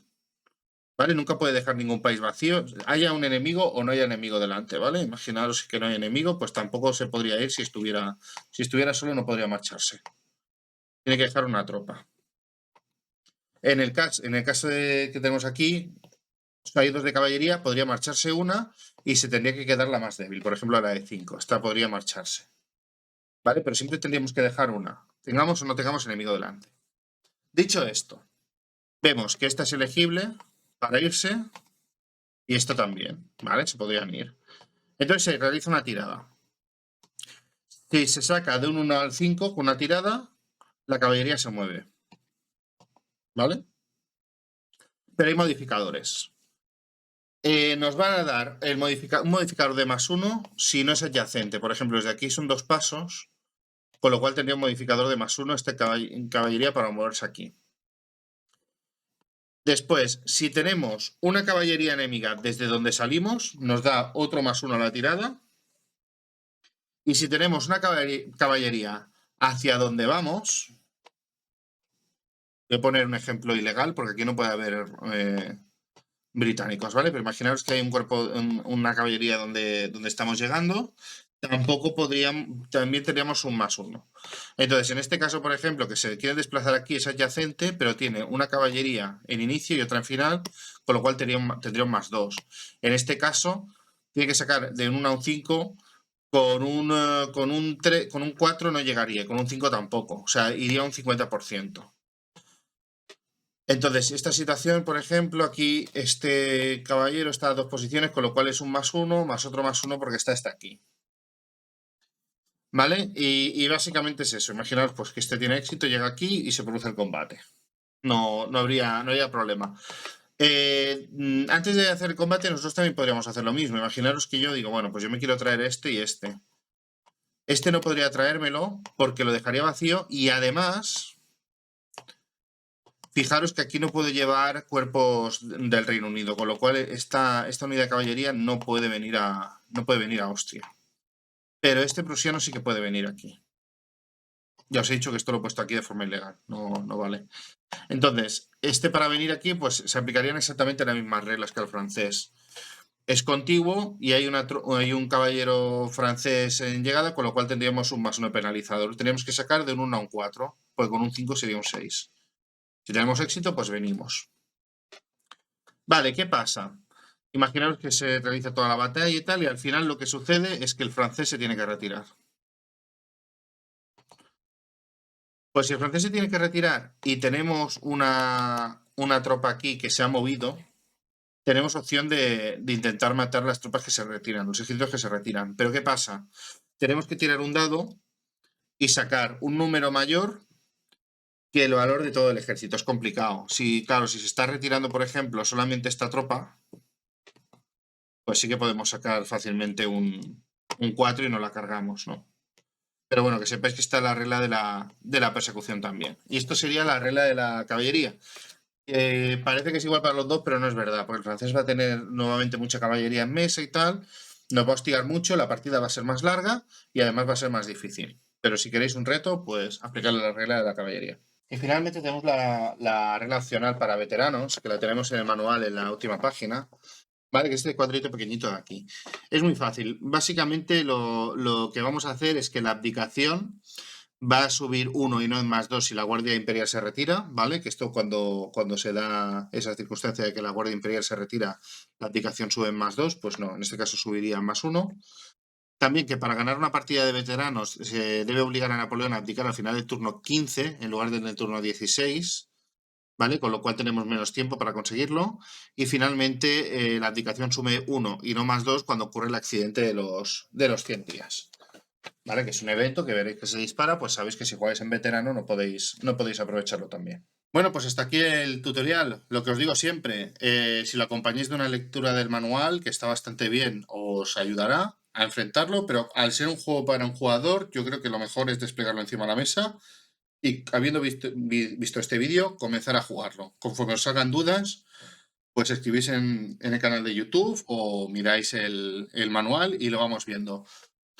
¿vale? Nunca puede dejar ningún país vacío, haya un enemigo o no haya enemigo delante, ¿vale? Imaginaros que no hay enemigo, pues tampoco se podría ir si estuviera solo, no podría marcharse. Tiene que dejar una tropa. En el caso que tenemos aquí, hay 2 de caballería, podría marcharse una y se tendría que quedar la más débil, por ejemplo la de 5, esta podría marcharse, ¿vale? Pero siempre tendríamos que dejar una, tengamos o no tengamos enemigo delante. Dicho esto, vemos que esta es elegible para irse y esto también, ¿vale? Se podrían ir. Entonces se realiza una tirada. Si se saca de un 1 al 5 con una tirada, la caballería se mueve, ¿vale? Pero hay modificadores. Nos van a dar un modificador de +1 si no es adyacente. Por ejemplo, desde aquí son 2 pasos, con lo cual tendría un modificador de +1 esta caballería para moverse aquí. Después, si tenemos una caballería enemiga desde donde salimos, nos da otro +1 a la tirada. Y si tenemos una caballería hacia donde vamos, voy a poner un ejemplo ilegal porque aquí no puede haber británicos, ¿vale? Pero imaginaos que hay un cuerpo, una caballería donde estamos llegando, también tendríamos un +1. Entonces, en este caso, por ejemplo, que se quiere desplazar aquí es adyacente, pero tiene una caballería en inicio y otra en final, con lo cual tendría un +2. En este caso, tiene que sacar de un 1 a un 5, con un 4 no llegaría, con un 5 tampoco, o sea, iría un 50%. Entonces, esta situación, por ejemplo, aquí este caballero está a 2 posiciones, con lo cual es un +1, más otro +1 porque está aquí. ¿Vale? Y básicamente es eso. Imaginaos pues, que este tiene éxito, llega aquí y se produce el combate. no habría problema. Antes de hacer el combate, nosotros también podríamos hacer lo mismo. Imaginaros que yo digo, bueno, pues yo me quiero traer este y este. Este no podría traérmelo porque lo dejaría vacío y además, fijaros que aquí no puedo llevar cuerpos del Reino Unido, con lo cual esta unidad de caballería no puede venir a Austria. Pero este prusiano sí que puede venir aquí. Ya os he dicho que esto lo he puesto aquí de forma ilegal, no vale. Entonces, este para venir aquí, pues se aplicarían exactamente las mismas reglas que al francés. Es contiguo y hay un caballero francés en llegada, con lo cual tendríamos un +1 penalizador. Lo tendríamos que sacar de un 1 a un 4, porque con un 5 sería un 6. Si tenemos éxito, pues venimos. Vale, ¿qué pasa? Imaginaos que se realiza toda la batalla y tal, y al final lo que sucede es que el francés se tiene que retirar. Pues si el francés se tiene que retirar y tenemos una tropa aquí que se ha movido, tenemos opción de intentar matar las tropas que se retiran, los ejércitos que se retiran. Pero ¿qué pasa? Tenemos que tirar un dado y sacar un número mayor que el valor de todo el ejército. Es complicado. Claro, si se está retirando, por ejemplo, solamente esta tropa, pues sí que podemos sacar fácilmente un 4 y no la cargamos, ¿no? Pero bueno, que sepáis que está la regla de la persecución también. Y esto sería la regla de la caballería. Parece que es igual para los dos, pero no es verdad, porque el francés va a tener nuevamente mucha caballería en mesa y tal, nos va a hostigar mucho, la partida va a ser más larga y además va a ser más difícil. Pero si queréis un reto, pues aplicarle la regla de la caballería. Y finalmente tenemos la regla opcional para veteranos, que la tenemos en el manual en la última página, ¿vale? Que es este cuadrito pequeñito de aquí. Es muy fácil. Básicamente lo que vamos a hacer es que la abdicación va a subir 1 y no en +2 si la Guardia Imperial se retira, ¿vale? Que esto cuando se da esa circunstancia de que la Guardia Imperial se retira, la abdicación sube en +2, pues no, en este caso subiría en +1. También que para ganar una partida de veteranos se debe obligar a Napoleón a abdicar al final del turno 15 en lugar del turno 16, ¿vale? Con lo cual tenemos menos tiempo para conseguirlo. Y finalmente la abdicación sube 1 y no +2 cuando ocurre el accidente de los 100 días. ¿Vale? Que es un evento que veréis que se dispara, pues sabéis que si jugáis en veterano no podéis aprovecharlo también. Bueno, pues hasta aquí el tutorial. Lo que os digo siempre, si lo acompañáis de una lectura del manual, que está bastante bien, os ayudará a enfrentarlo, pero al ser un juego para un jugador, yo creo que lo mejor es desplegarlo encima de la mesa y, habiendo visto este vídeo, comenzar a jugarlo. Conforme os salgan dudas, pues escribís en el canal de YouTube o miráis el manual y lo vamos viendo.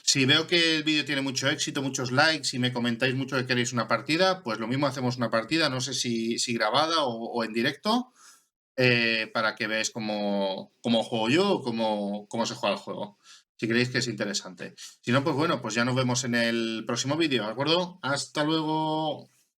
Si veo que el vídeo tiene mucho éxito, muchos likes y me comentáis mucho que queréis una partida, pues lo mismo hacemos una partida, no sé si grabada o en directo, para que veáis cómo juego yo o cómo se juega el juego, si creéis que es interesante. Si no, pues bueno, pues ya nos vemos en el próximo vídeo, ¿de acuerdo? ¡Hasta luego!